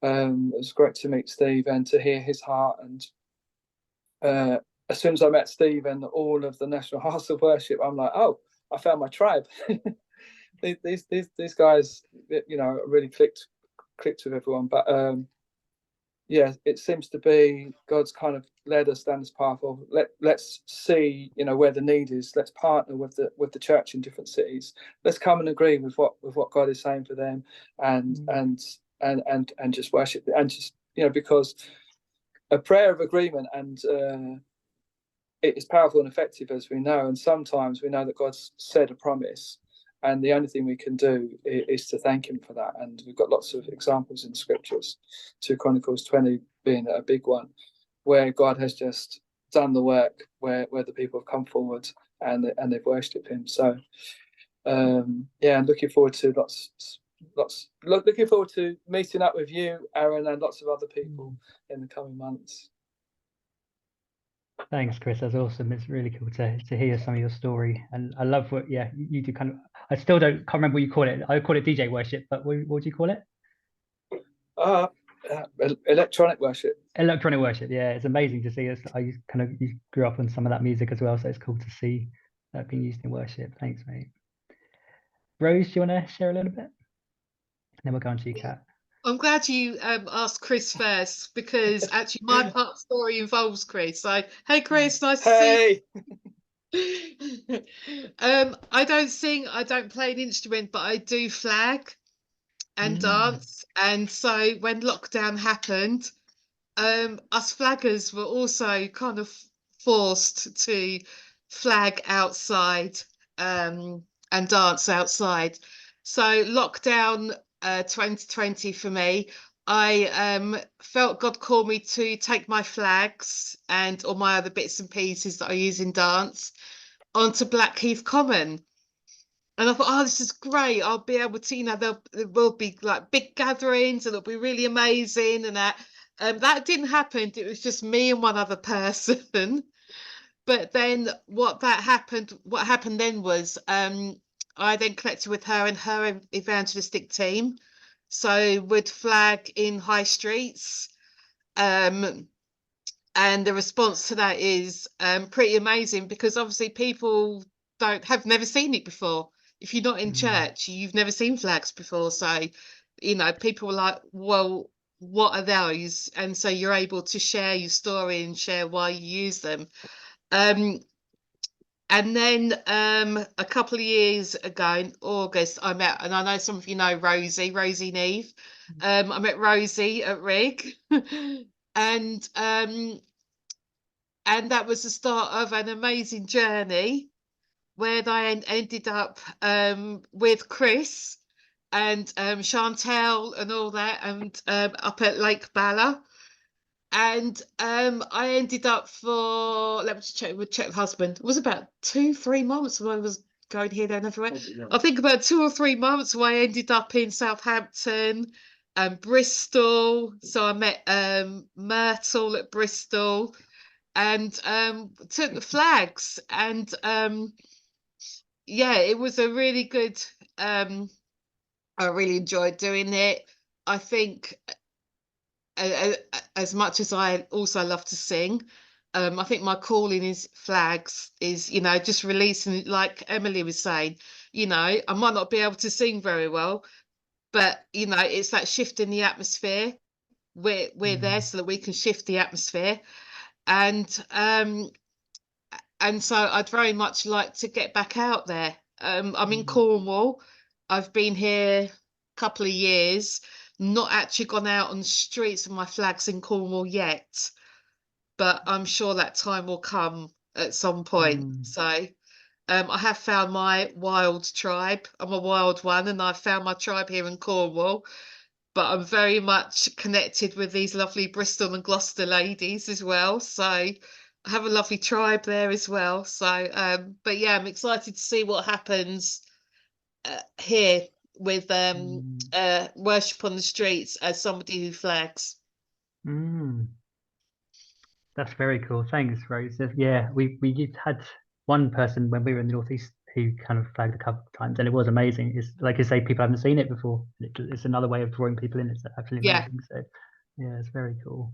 It was great to meet Steve and to hear his heart. And as soon as I met Steve and all of the National House of Worship, I'm like, oh, I found my tribe. these guys, you know, really clicked with everyone. But yeah, it seems to be God's kind of led us down this path of let's see, you know, where the need is. Let's partner with the church in different cities. Let's come and agree with what God is saying for them, and just worship, and just, you know, because a prayer of agreement and it is powerful and effective, as we know. And sometimes we know that God's said a promise, and the only thing we can do is to thank him for that. And we've got lots of examples in scriptures, 2 Chronicles 20 being a big one, where God has just done the work, where the people have come forward and they've worshipped him. So yeah, I'm looking forward to looking forward to meeting up with you, Aaron, and lots of other people in the coming months. Thanks, Chris. That's awesome. It's really cool to hear some of your story, and I love what you do. Kind of, I still can't remember what you call it. I call it DJ worship, but what do you call it? Electronic worship. Electronic worship. Yeah, it's amazing to see us. You grew up on some of that music as well, so it's cool to see that being used in worship. Thanks, mate. Rose, do you want to share a little bit? And then we'll go on to you, Kat. I'm glad you asked Chris first, because actually my part story involves Chris. So, hey Chris, nice to see you. I don't sing, I don't play an instrument, but I do flag and dance. And so when lockdown happened, us flaggers were also kind of forced to flag outside and dance outside. So lockdown 2020 for me, I felt God called me to take my flags and all my other bits and pieces that I use in dance onto Blackheath Common. And I thought, oh, this is great. I'll be able to, you know, there will be like big gatherings and it'll be really amazing. And that didn't happen. It was just me and one other person. But then what happened then was I then connected with her and her evangelistic team. So would flag in high streets. And the response to that is pretty amazing, because obviously people have never seen it before. If you're not in church, you've never seen flags before. So, you know, people were like, well, what are those? And so you're able to share your story and share why you use them. And then a couple of years ago in August, I met, and I know some of you know Rosie Neve. I met Rosie at Rig. And that was the start of an amazing journey, where I ended up with Chris and Chantel and all that, and up at Lake Bala. And I ended up for, let me just check with husband, it was about 2-3 months when I was going here, there and everywhere. I think about 2 or 3 months where I ended up in Southampton and Bristol. So I met Myrtle at Bristol and took the flags, and yeah, it was a really good, I really enjoyed doing it. I think as much as I also love to sing, I think my calling is flags, is, you know, just releasing it, like Emily was saying. You know, I might not be able to sing very well, but, you know, it's that shift in the atmosphere. We're there so that we can shift the atmosphere. And so I'd very much like to get back out there. I'm in Cornwall. I've been here a couple of years, not actually gone out on the streets with my flags in Cornwall yet, but I'm sure that time will come at some point. So I have found my wild tribe. I'm a wild one, and I've found my tribe here in Cornwall, but I'm very much connected with these lovely Bristol and Gloucester ladies as well. So I have a lovely tribe there as well. So but yeah, I'm excited to see what happens here with worship on the streets as somebody who flags. That's very cool. Thanks, Rose. Yeah, we had one person when we were in the Northeast who kind of flagged a couple of times, and it was amazing. It's like you say, people haven't seen it before. It's another way of drawing people in. It's absolutely amazing. So yeah, it's very cool.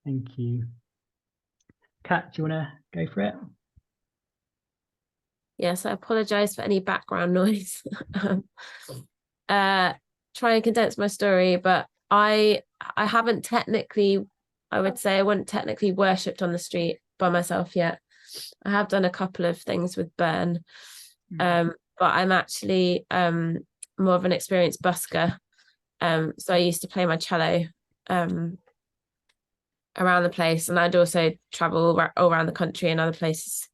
Thank you. Kat, do you want to go for it? Yes, I apologize for any background noise. Try and condense my story, but I haven't technically, I would say I wouldn't technically worshipped on the street by myself yet. I have done a couple of things with Burn, but I'm actually more of an experienced busker. So I used to play my cello around the place, and I'd also travel all around the country and other places,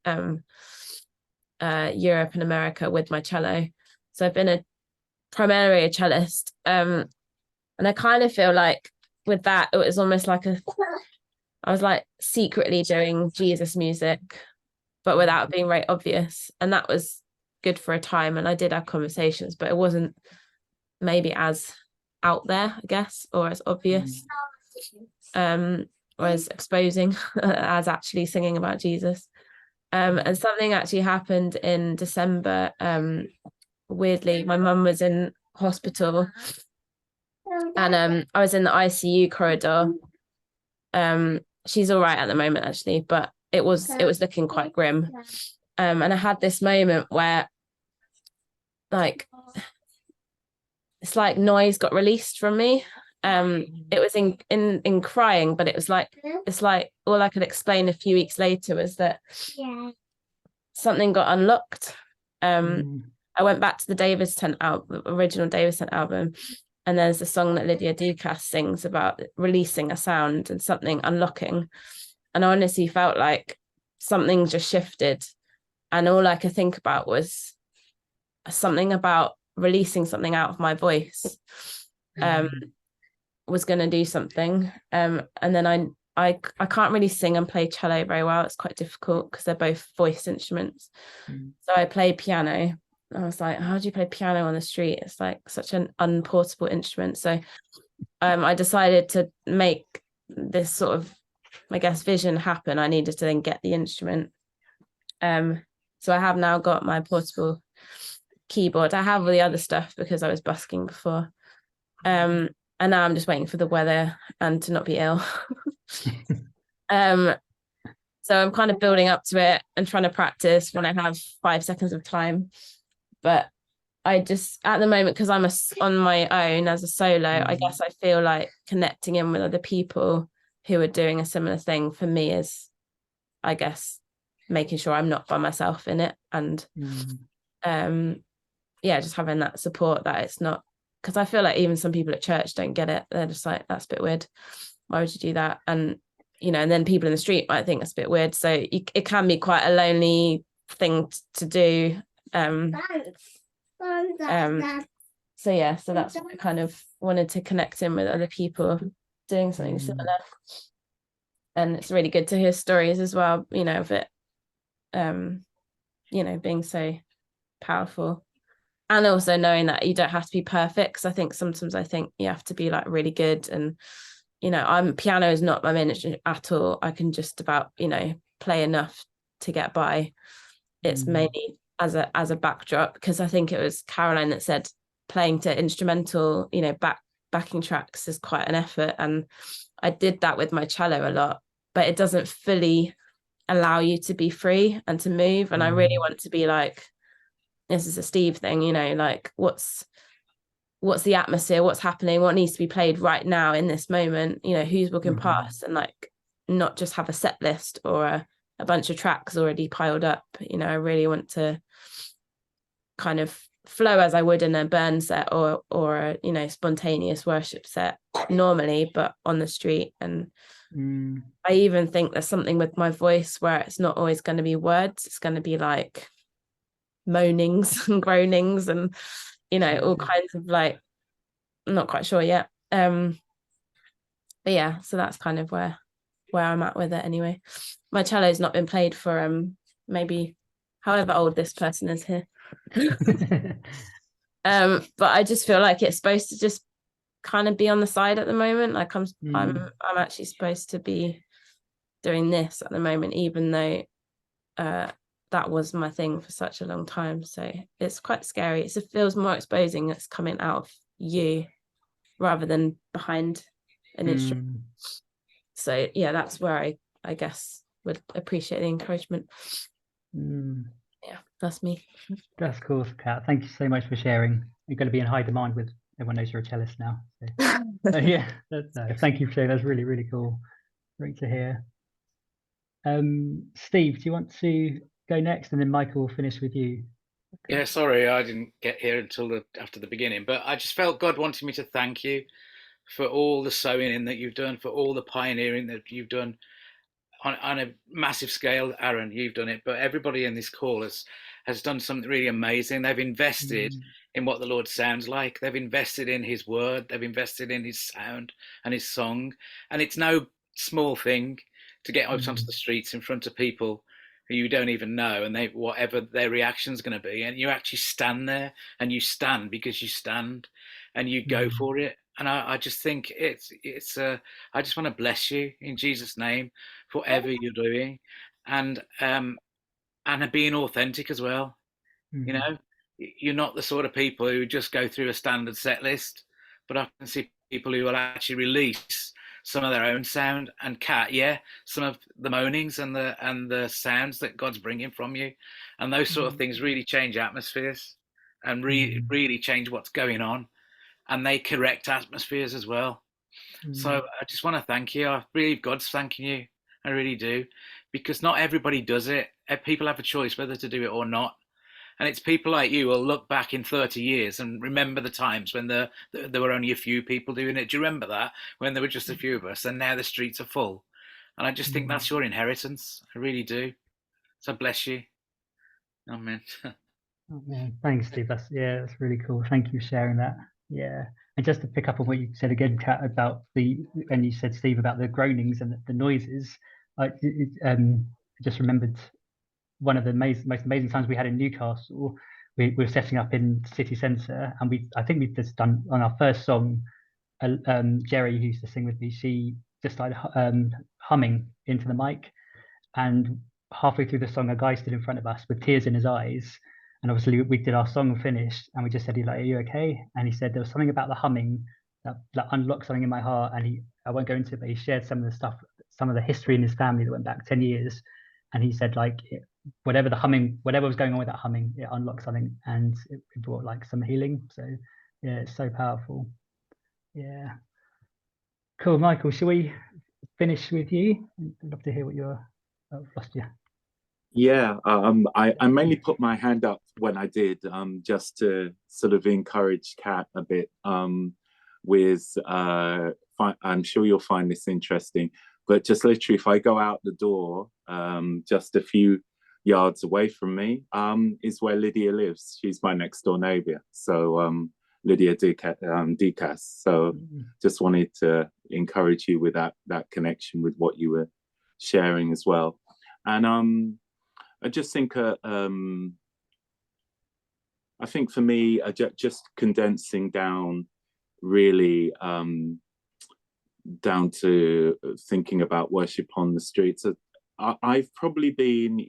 Europe and America with my cello. So I've been primarily a cellist, and I kind of feel like with that it was almost like I was like secretly doing Jesus music, but without being very obvious, and that was good for a time, and I did have conversations, but it wasn't maybe as out there, I guess, or as obvious, or as exposing as actually singing about Jesus. And something actually happened in December. Weirdly, my mum was in hospital, and I was in the ICU corridor. She's all right at the moment, actually, but it was looking quite grim. And I had this moment where, like, it's like noise got released from me. It was in crying, but it's like all I could explain a few weeks later was that something got unlocked. I went back to the original Davidson album, and there's a song that Lydia Dukas sings about releasing a sound and something unlocking. And I honestly felt like something just shifted, and all I could think about was something about releasing something out of my voice. Was going to do something, and then I can't really sing and play cello very well. It's quite difficult because they're both voice instruments. So I play piano. I was like, how do you play piano on the street? It's like such an unportable instrument. So I decided to make this sort of, I guess, vision happen. I needed to then get the instrument. So I have now got my portable keyboard. I have all the other stuff because I was busking before. And now I'm just waiting for the weather and to not be ill. So I'm kind of building up to it and trying to practice when I have 5 seconds of time. But I just, at the moment, because I'm on my own as a solo, I guess I feel like connecting in with other people who are doing a similar thing for me is, I guess, making sure I'm not by myself in it. And just having that support that it's not, because I feel like even some people at church don't get it. They're just like, that's a bit weird. Why would you do that? And, and then people in the street might think that's a bit weird. So it can be quite a lonely thing to do. So that's what I kind of wanted to connect in with other people doing something similar. And it's really good to hear stories as well, of it, being so powerful. And also knowing that you don't have to be perfect, because I think sometimes you have to be like really good. And piano is not my main instrument at all. I can just about play enough to get by. It's mainly as a backdrop, because I think it was Caroline that said playing to instrumental backing tracks is quite an effort, and I did that with my cello a lot, but it doesn't fully allow you to be free and to move. And I really want to be like, this is a Steve thing, like what's the atmosphere, what's happening, what needs to be played right now in this moment, who's walking past, and like not just have a set list or a bunch of tracks already piled up. I really want to kind of flow as I would in a Burn set or a spontaneous worship set normally, but on the street. And I even think there's something with my voice where it's not always going to be words, it's going to be like moanings and groanings and all kinds of, like, I'm not quite sure yet, but yeah, so that's kind of where I'm at with it anyway. My cello's not been played for maybe however old this person is here. But I just feel like it's supposed to just kind of be on the side at the moment. Like I'm actually supposed to be doing this at the moment, even though that was my thing for such a long time. So it's quite scary. It feels more exposing. It's coming out of you rather than behind an instrument. So yeah, that's where I guess would appreciate the encouragement. Yeah, that's me. That's cool, Kat. Thank you so much for sharing. You're going to be in high demand with everyone knows you're a cellist now. So, yeah, thank you for sharing. That's really, really cool. Great to hear. Steve, do you want to go next, and then Michael will finish with you? Okay. Yeah, sorry, I didn't get here until after the beginning, but I just felt God wanted me to thank you for all the sowing in that you've done, for all the pioneering that you've done on a massive scale. Aaron, you've done it, but everybody in this call has done something really amazing. They've invested in what the Lord sounds like. They've invested in his word. They've invested in his sound and his song. And it's no small thing to get out onto the streets in front of people who you don't even know, and whatever their reaction is going to be, and you actually stand there, and you stand because you stand, and you go for it. And I just think it's I just want to bless you in Jesus' name for whatever you're doing, and being authentic as well. You know, you're not the sort of people who just go through a standard set list, but I can see people who will actually release some of their own sound. And Kat, some of the moanings and the sounds that God's bringing from you, and those sort of things really change atmospheres and really change what's going on, and they correct atmospheres as well. So I just want to thank you. I believe God's thanking you. I really do, because not everybody does it. People have a choice whether to do it or not. And it's people like you will look back in 30 years and remember the times when there were only a few people doing it. Do you remember that? When there were just a few of us, and now the streets are full. And I just think that's your inheritance. I really do. So bless you. Amen. Thanks, Steve. That's really cool. Thank you for sharing that. Yeah. And just to pick up on what you said again, Kat, about and you said, Steve, about the groanings and the noises. I just remembered one of the most amazing times we had in Newcastle. We were setting up in city centre, and I think we've just done on our first song. Jerry, who used to sing with me, she just started humming into the mic, and halfway through the song, a guy stood in front of us with tears in his eyes, and obviously we did our song finished, and we just said, "Are you okay?" And he said there was something about the humming that unlocked something in my heart, and I won't go into it, but he shared some of the stuff, some of the history in his family that went back 10 years, and he said whatever was going on with that humming, it unlocked something, and it brought like some healing. So yeah, it's so powerful. Yeah, cool. Michael, shall we finish with you? I'd love to hear what I've lost you. Yeah, I mainly put my hand up when I did, just to sort of encourage Kat a bit. I'm sure you'll find this interesting, but just literally, if I go out the door, just a few yards away from me, is where Lydia lives. She's my next door neighbor. So Lydia Decas. So just wanted to encourage you with that connection with what you were sharing as well. And I just think I think for me, just condensing down really down to thinking about worship on the streets. I've probably been,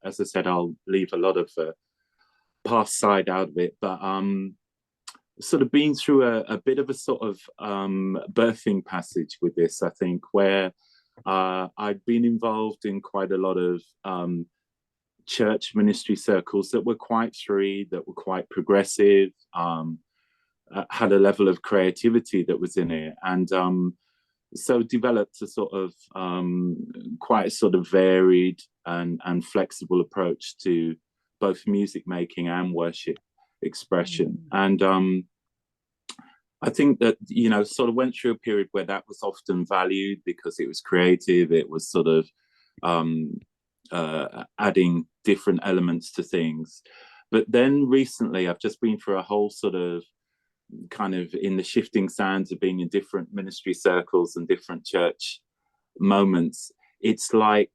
as I said, I'll leave a lot of past side out of it, but sort of been through a bit of a sort of birthing passage with this, I think, where I'd been involved in quite a lot of church ministry circles that were quite free, that were quite progressive, had a level of creativity that was in it, and so developed a sort of quite sort of varied and flexible approach to both music making and worship expression. And I think that, sort of went through a period where that was often valued because it was creative, it was sort of adding different elements to things. But then recently I've just been through a whole sort of kind of in the shifting sands of being in different ministry circles and different church moments. It's like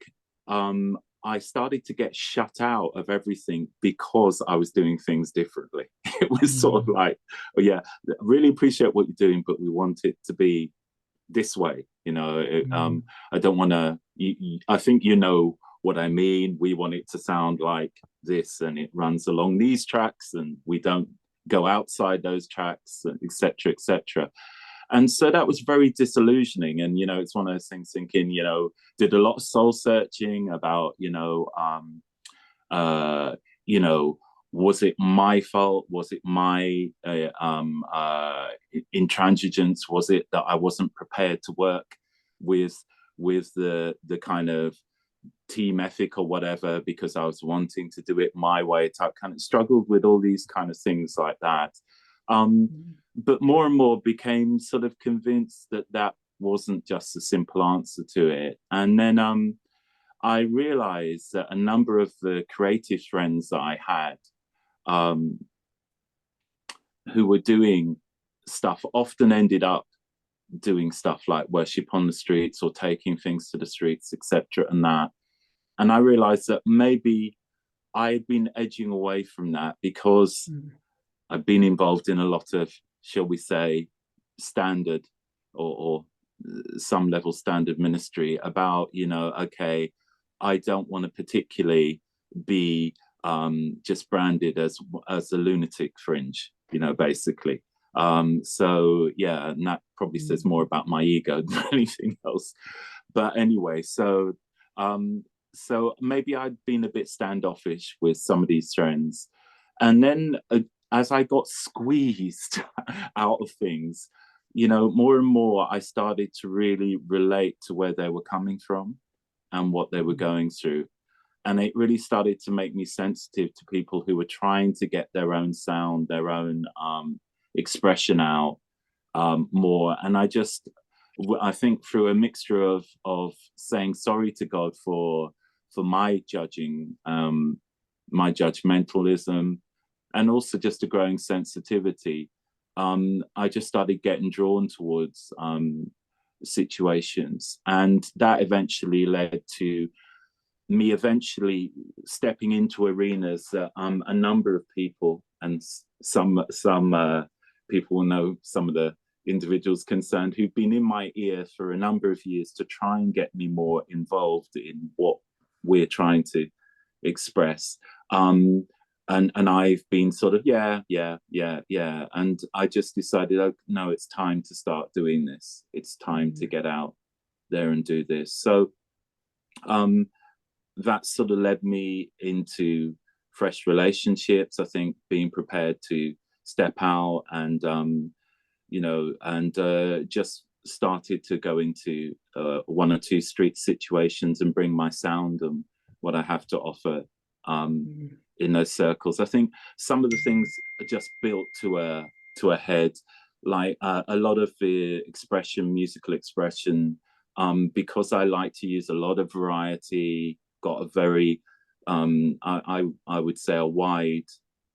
I started to get shut out of everything because I was doing things differently. It was sort of like, oh yeah, really appreciate what you're doing, but we want it to be this way, you know. I don't want to, I think you know what I mean. We want it to sound like this, and it runs along these tracks, and we don't go outside those tracks, etc., etc. And so that was very disillusioning. And, you know, it's one of those things thinking, you know, did a lot of soul searching about, you know, was it my fault? Was it my intransigence? Was it that I wasn't prepared to work with the kind of team ethic or whatever, because I was wanting to do it my way? I kind of struggled with all these kind of things like that. But more and more became sort of convinced that that wasn't just a simple answer to it. And then I realized that a number of the creative friends that I had who were doing stuff often ended up doing stuff like worship on the streets or taking things to the streets, etc. And I realized that maybe I had been edging away from that because I've been involved in a lot of, shall we say, standard or some level standard ministry about, you know, okay, I don't want to particularly be just branded as a lunatic fringe, you know, basically. So yeah, and that probably says more about my ego than anything else. But anyway, so maybe I'd been a bit standoffish with some of these trends. And then as I got squeezed out of things, you know, more and more I started to really relate to where they were coming from and what they were going through. And it really started to make me sensitive to people who were trying to get their own sound, their own expression out more. And I think through a mixture of saying sorry to God for my judging, my judgmentalism, and also just a growing sensitivity, I just started getting drawn towards situations. And that eventually led to me eventually stepping into arenas that a number of people, and some people will know some of the individuals concerned, who've been in my ear for a number of years to try and get me more involved in what we're trying to express. And I've been sort of, yeah. And I just decided, oh, no, it's time to start doing this. It's time to get out there and do this. So that sort of led me into fresh relationships. I think being prepared to step out and, you know, and just started to go into one or two street situations and bring my sound and what I have to offer in those circles. I think some of the things are just built to a head, like a lot of the musical expression, because I like to use a lot of variety, got a very, I would say, a wide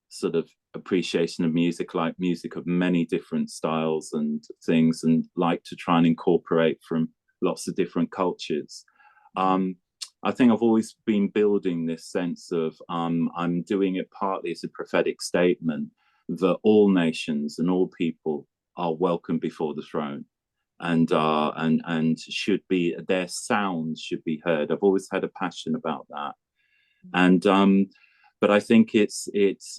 sort of appreciation of music, like music of many different styles and things, and like to try and incorporate from lots of different cultures. I think I've always been building this sense of I'm doing it partly as a prophetic statement that all nations and all people are welcome before the throne, and should be, their sounds should be heard. I've always had a passion about that, and but I think it's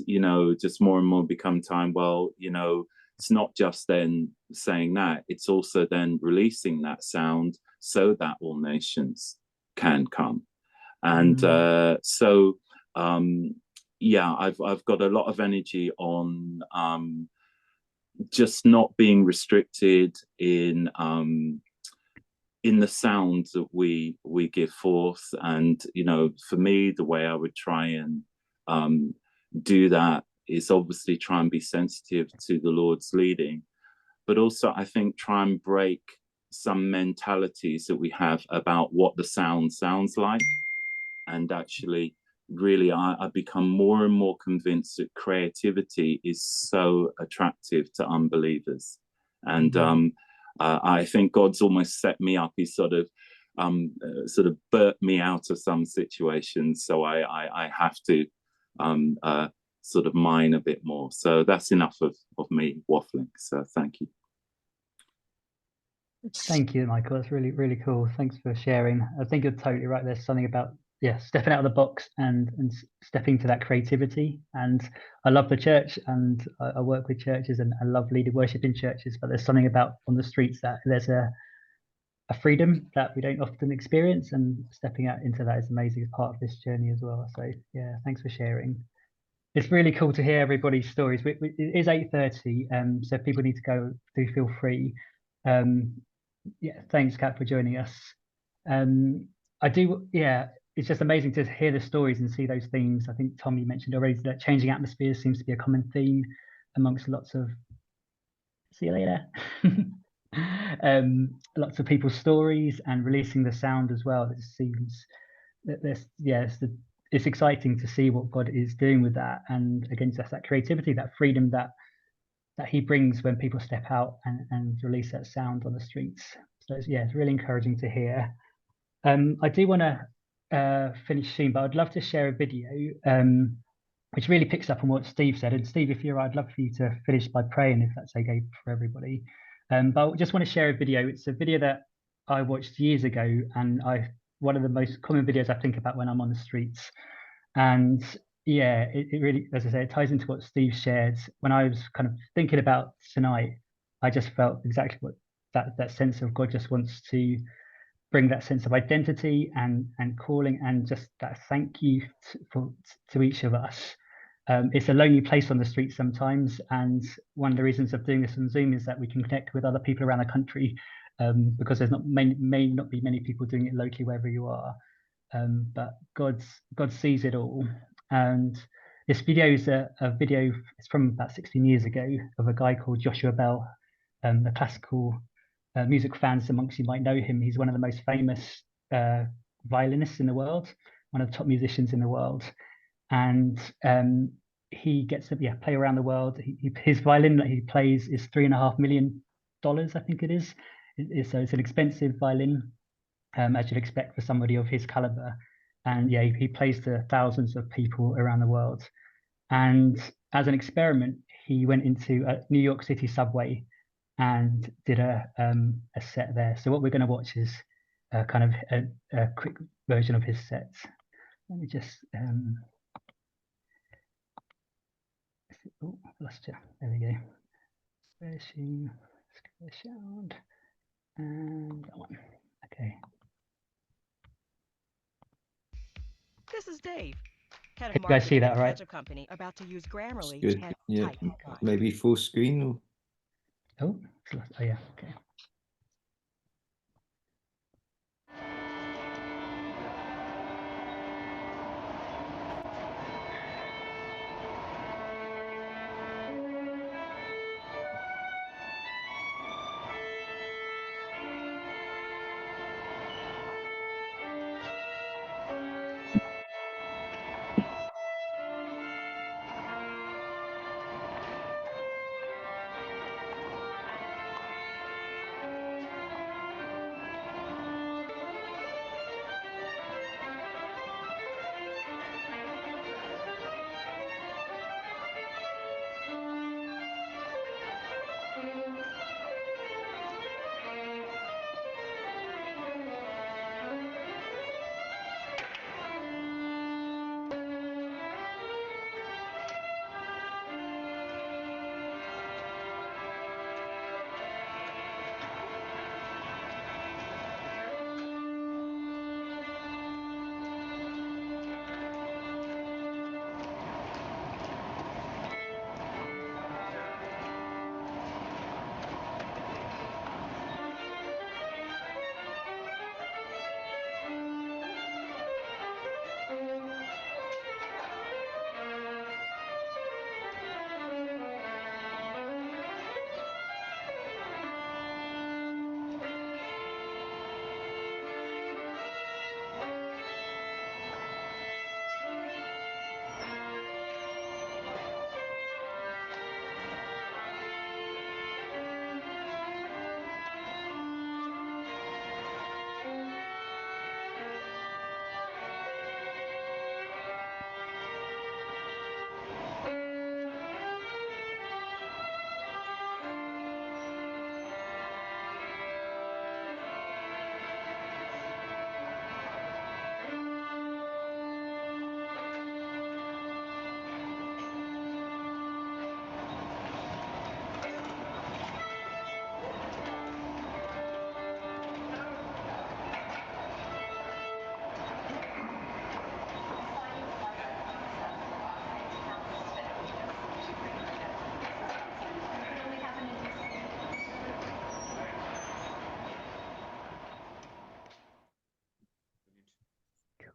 you know, just more and more become time. Well, you know, it's not just then saying that; it's also then releasing that sound so that all nations can come. And so yeah, I've got a lot of energy on just not being restricted in the sound that we give forth. And, you know, for me, the way I would try and do that is obviously try and be sensitive to the Lord's leading, but also I think try and break some mentalities that we have about what the sound sounds like. And actually, really, I've become more and more convinced that creativity is so attractive to unbelievers. And I think God's almost set me up. He's sort of sort of burp me out of some situations. So I have to sort of mine a bit more. So that's enough of me waffling. So thank you. Thank you, Michael. That's really, really cool. Thanks for sharing. I think you're totally right. There's something about, yeah, stepping out of the box and stepping to that creativity. And I love the church, and I work with churches, and I love leading worship in churches. But there's something about on the streets that there's a freedom that we don't often experience, and stepping out into that is amazing as part of this journey as well. So yeah, thanks for sharing. It's really cool to hear everybody's stories. It is 8:30, so if people need to go, do feel free. Yeah, thanks, Kat, for joining us. It's just amazing to hear the stories and see those themes. I think Tom, you mentioned already that changing atmospheres seems to be a common theme amongst lots of, see you later. Lots of people's stories, and releasing the sound as well. It seems that it's exciting to see what God is doing with that, and again, just that creativity, that freedom that he brings when people step out and release that sound on the streets. So it's really encouraging to hear. I do want to finish soon, but I'd love to share a video which really picks up on what Steve said. And Steve, if you're right, I'd love for you to finish by praying, if that's okay for everybody. But I just want to share a video. It's a video that I watched years ago, and one of the most common videos I think about when I'm on the streets. And yeah, it really, as I say, it ties into what Steve shared. When I was kind of thinking about tonight, I just felt exactly what that sense of God just wants to bring, that sense of identity and calling, and just that thank you to each of us. It's a lonely place on the street sometimes, and one of the reasons of doing this on Zoom is that we can connect with other people around the country, because there's may not be many people doing it locally wherever you are. But God sees it all. And this video is a video, it's from about 16 years ago, of a guy called Joshua Bell. The classical music fans amongst you might know him. He's one of the most famous violinists in the world, one of the top musicians in the world. And he gets to play around the world. His violin that he plays is $3.5 million, I think it is. So it's an expensive violin, as you'd expect for somebody of his caliber. And yeah, he plays to thousands of people around the world. And as an experiment, he went into a New York City subway and did a set there. So what we're going to watch is kind of a quick version of his sets. Let me just oh, I lost you. There we go. Version, sound, and that one. Okay. This is Dave. Can you guys see that, right? Company about to use Grammarly. Good. Yeah. Maybe full screen. Or... Oh, yeah. Okay.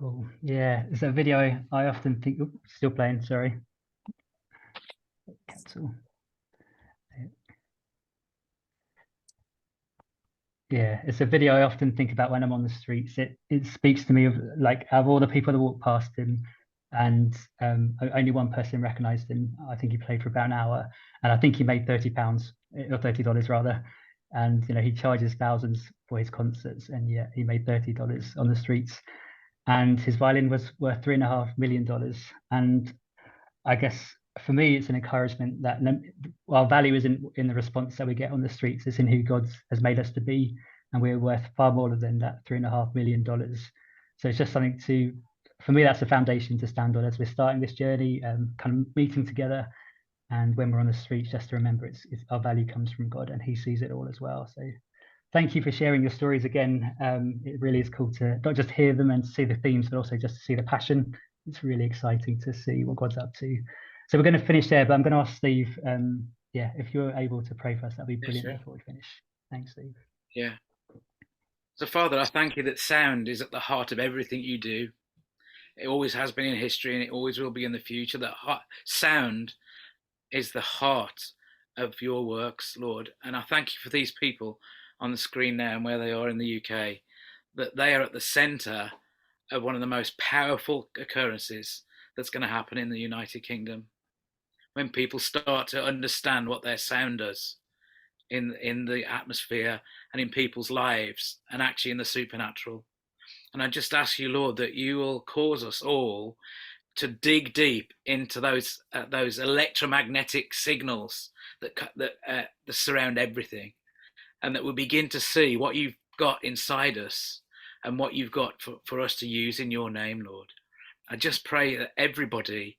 Cool. Yeah, it's a video I often think. Oops, still playing. Sorry. Cancel. Yeah, it's a video I often think about when I'm on the streets. It speaks to me of like of all the people that walked past him, and only one person recognized him. I think he played for about an hour, and I think he made £30 or $30 rather. And you know, he charges thousands for his concerts, and yet he made $30 on the streets. And his violin was worth $3.5 million. And I guess for me, it's an encouragement that our value isn't in the response that we get on the streets, it's in who God has made us to be. And we're worth far more than that $3.5 million. So it's just something to, for me, that's a foundation to stand on as we're starting this journey, kind of meeting together. And when we're on the streets, just to remember it's our value comes from God and he sees it all as well. So thank you for sharing your stories again. It really is cool to not just hear them and see the themes, but also just to see the passion. It's really exciting to see what God's up to. So we're going to finish there, but I'm going to ask Steve, if you're able to pray for us, that'd be brilliant. Sure. Before we finish. Thanks, Steve. Yeah. So Father, I thank you that sound is at the heart of everything you do. It always has been in history and it always will be in the future. That sound is the heart of your works, Lord. And I thank you for these people on the screen now and where they are in the UK, that they are at the centre of one of the most powerful occurrences that's going to happen in the United Kingdom. When people start to understand what their sound does in the atmosphere and in people's lives and actually in the supernatural. And I just ask you, Lord, that you will cause us all to dig deep into those electromagnetic signals that surround everything, and that we'll begin to see what you've got inside us and what you've got for us to use in your name, Lord. I just pray that everybody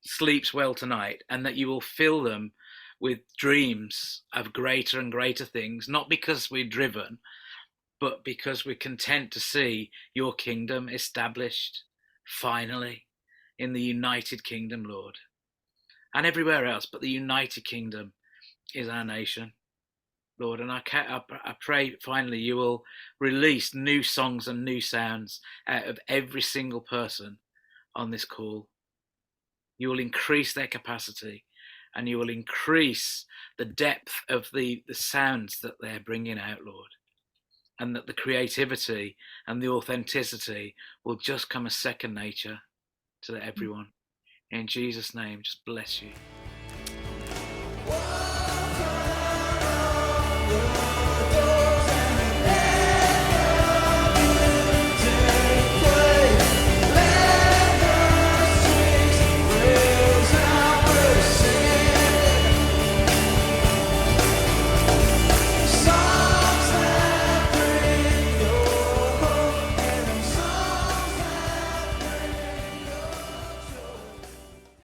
sleeps well tonight and that you will fill them with dreams of greater and greater things, not because we're driven, but because we're content to see your kingdom established finally in the United Kingdom, Lord, and everywhere else, but the United Kingdom is our nation, Lord. And I pray finally you will release new songs and new sounds out of every single person on this call. You will increase their capacity and you will increase the depth of the sounds that they're bringing out, Lord. And that the creativity and the authenticity will just come as second nature to everyone. In Jesus' name, just bless you.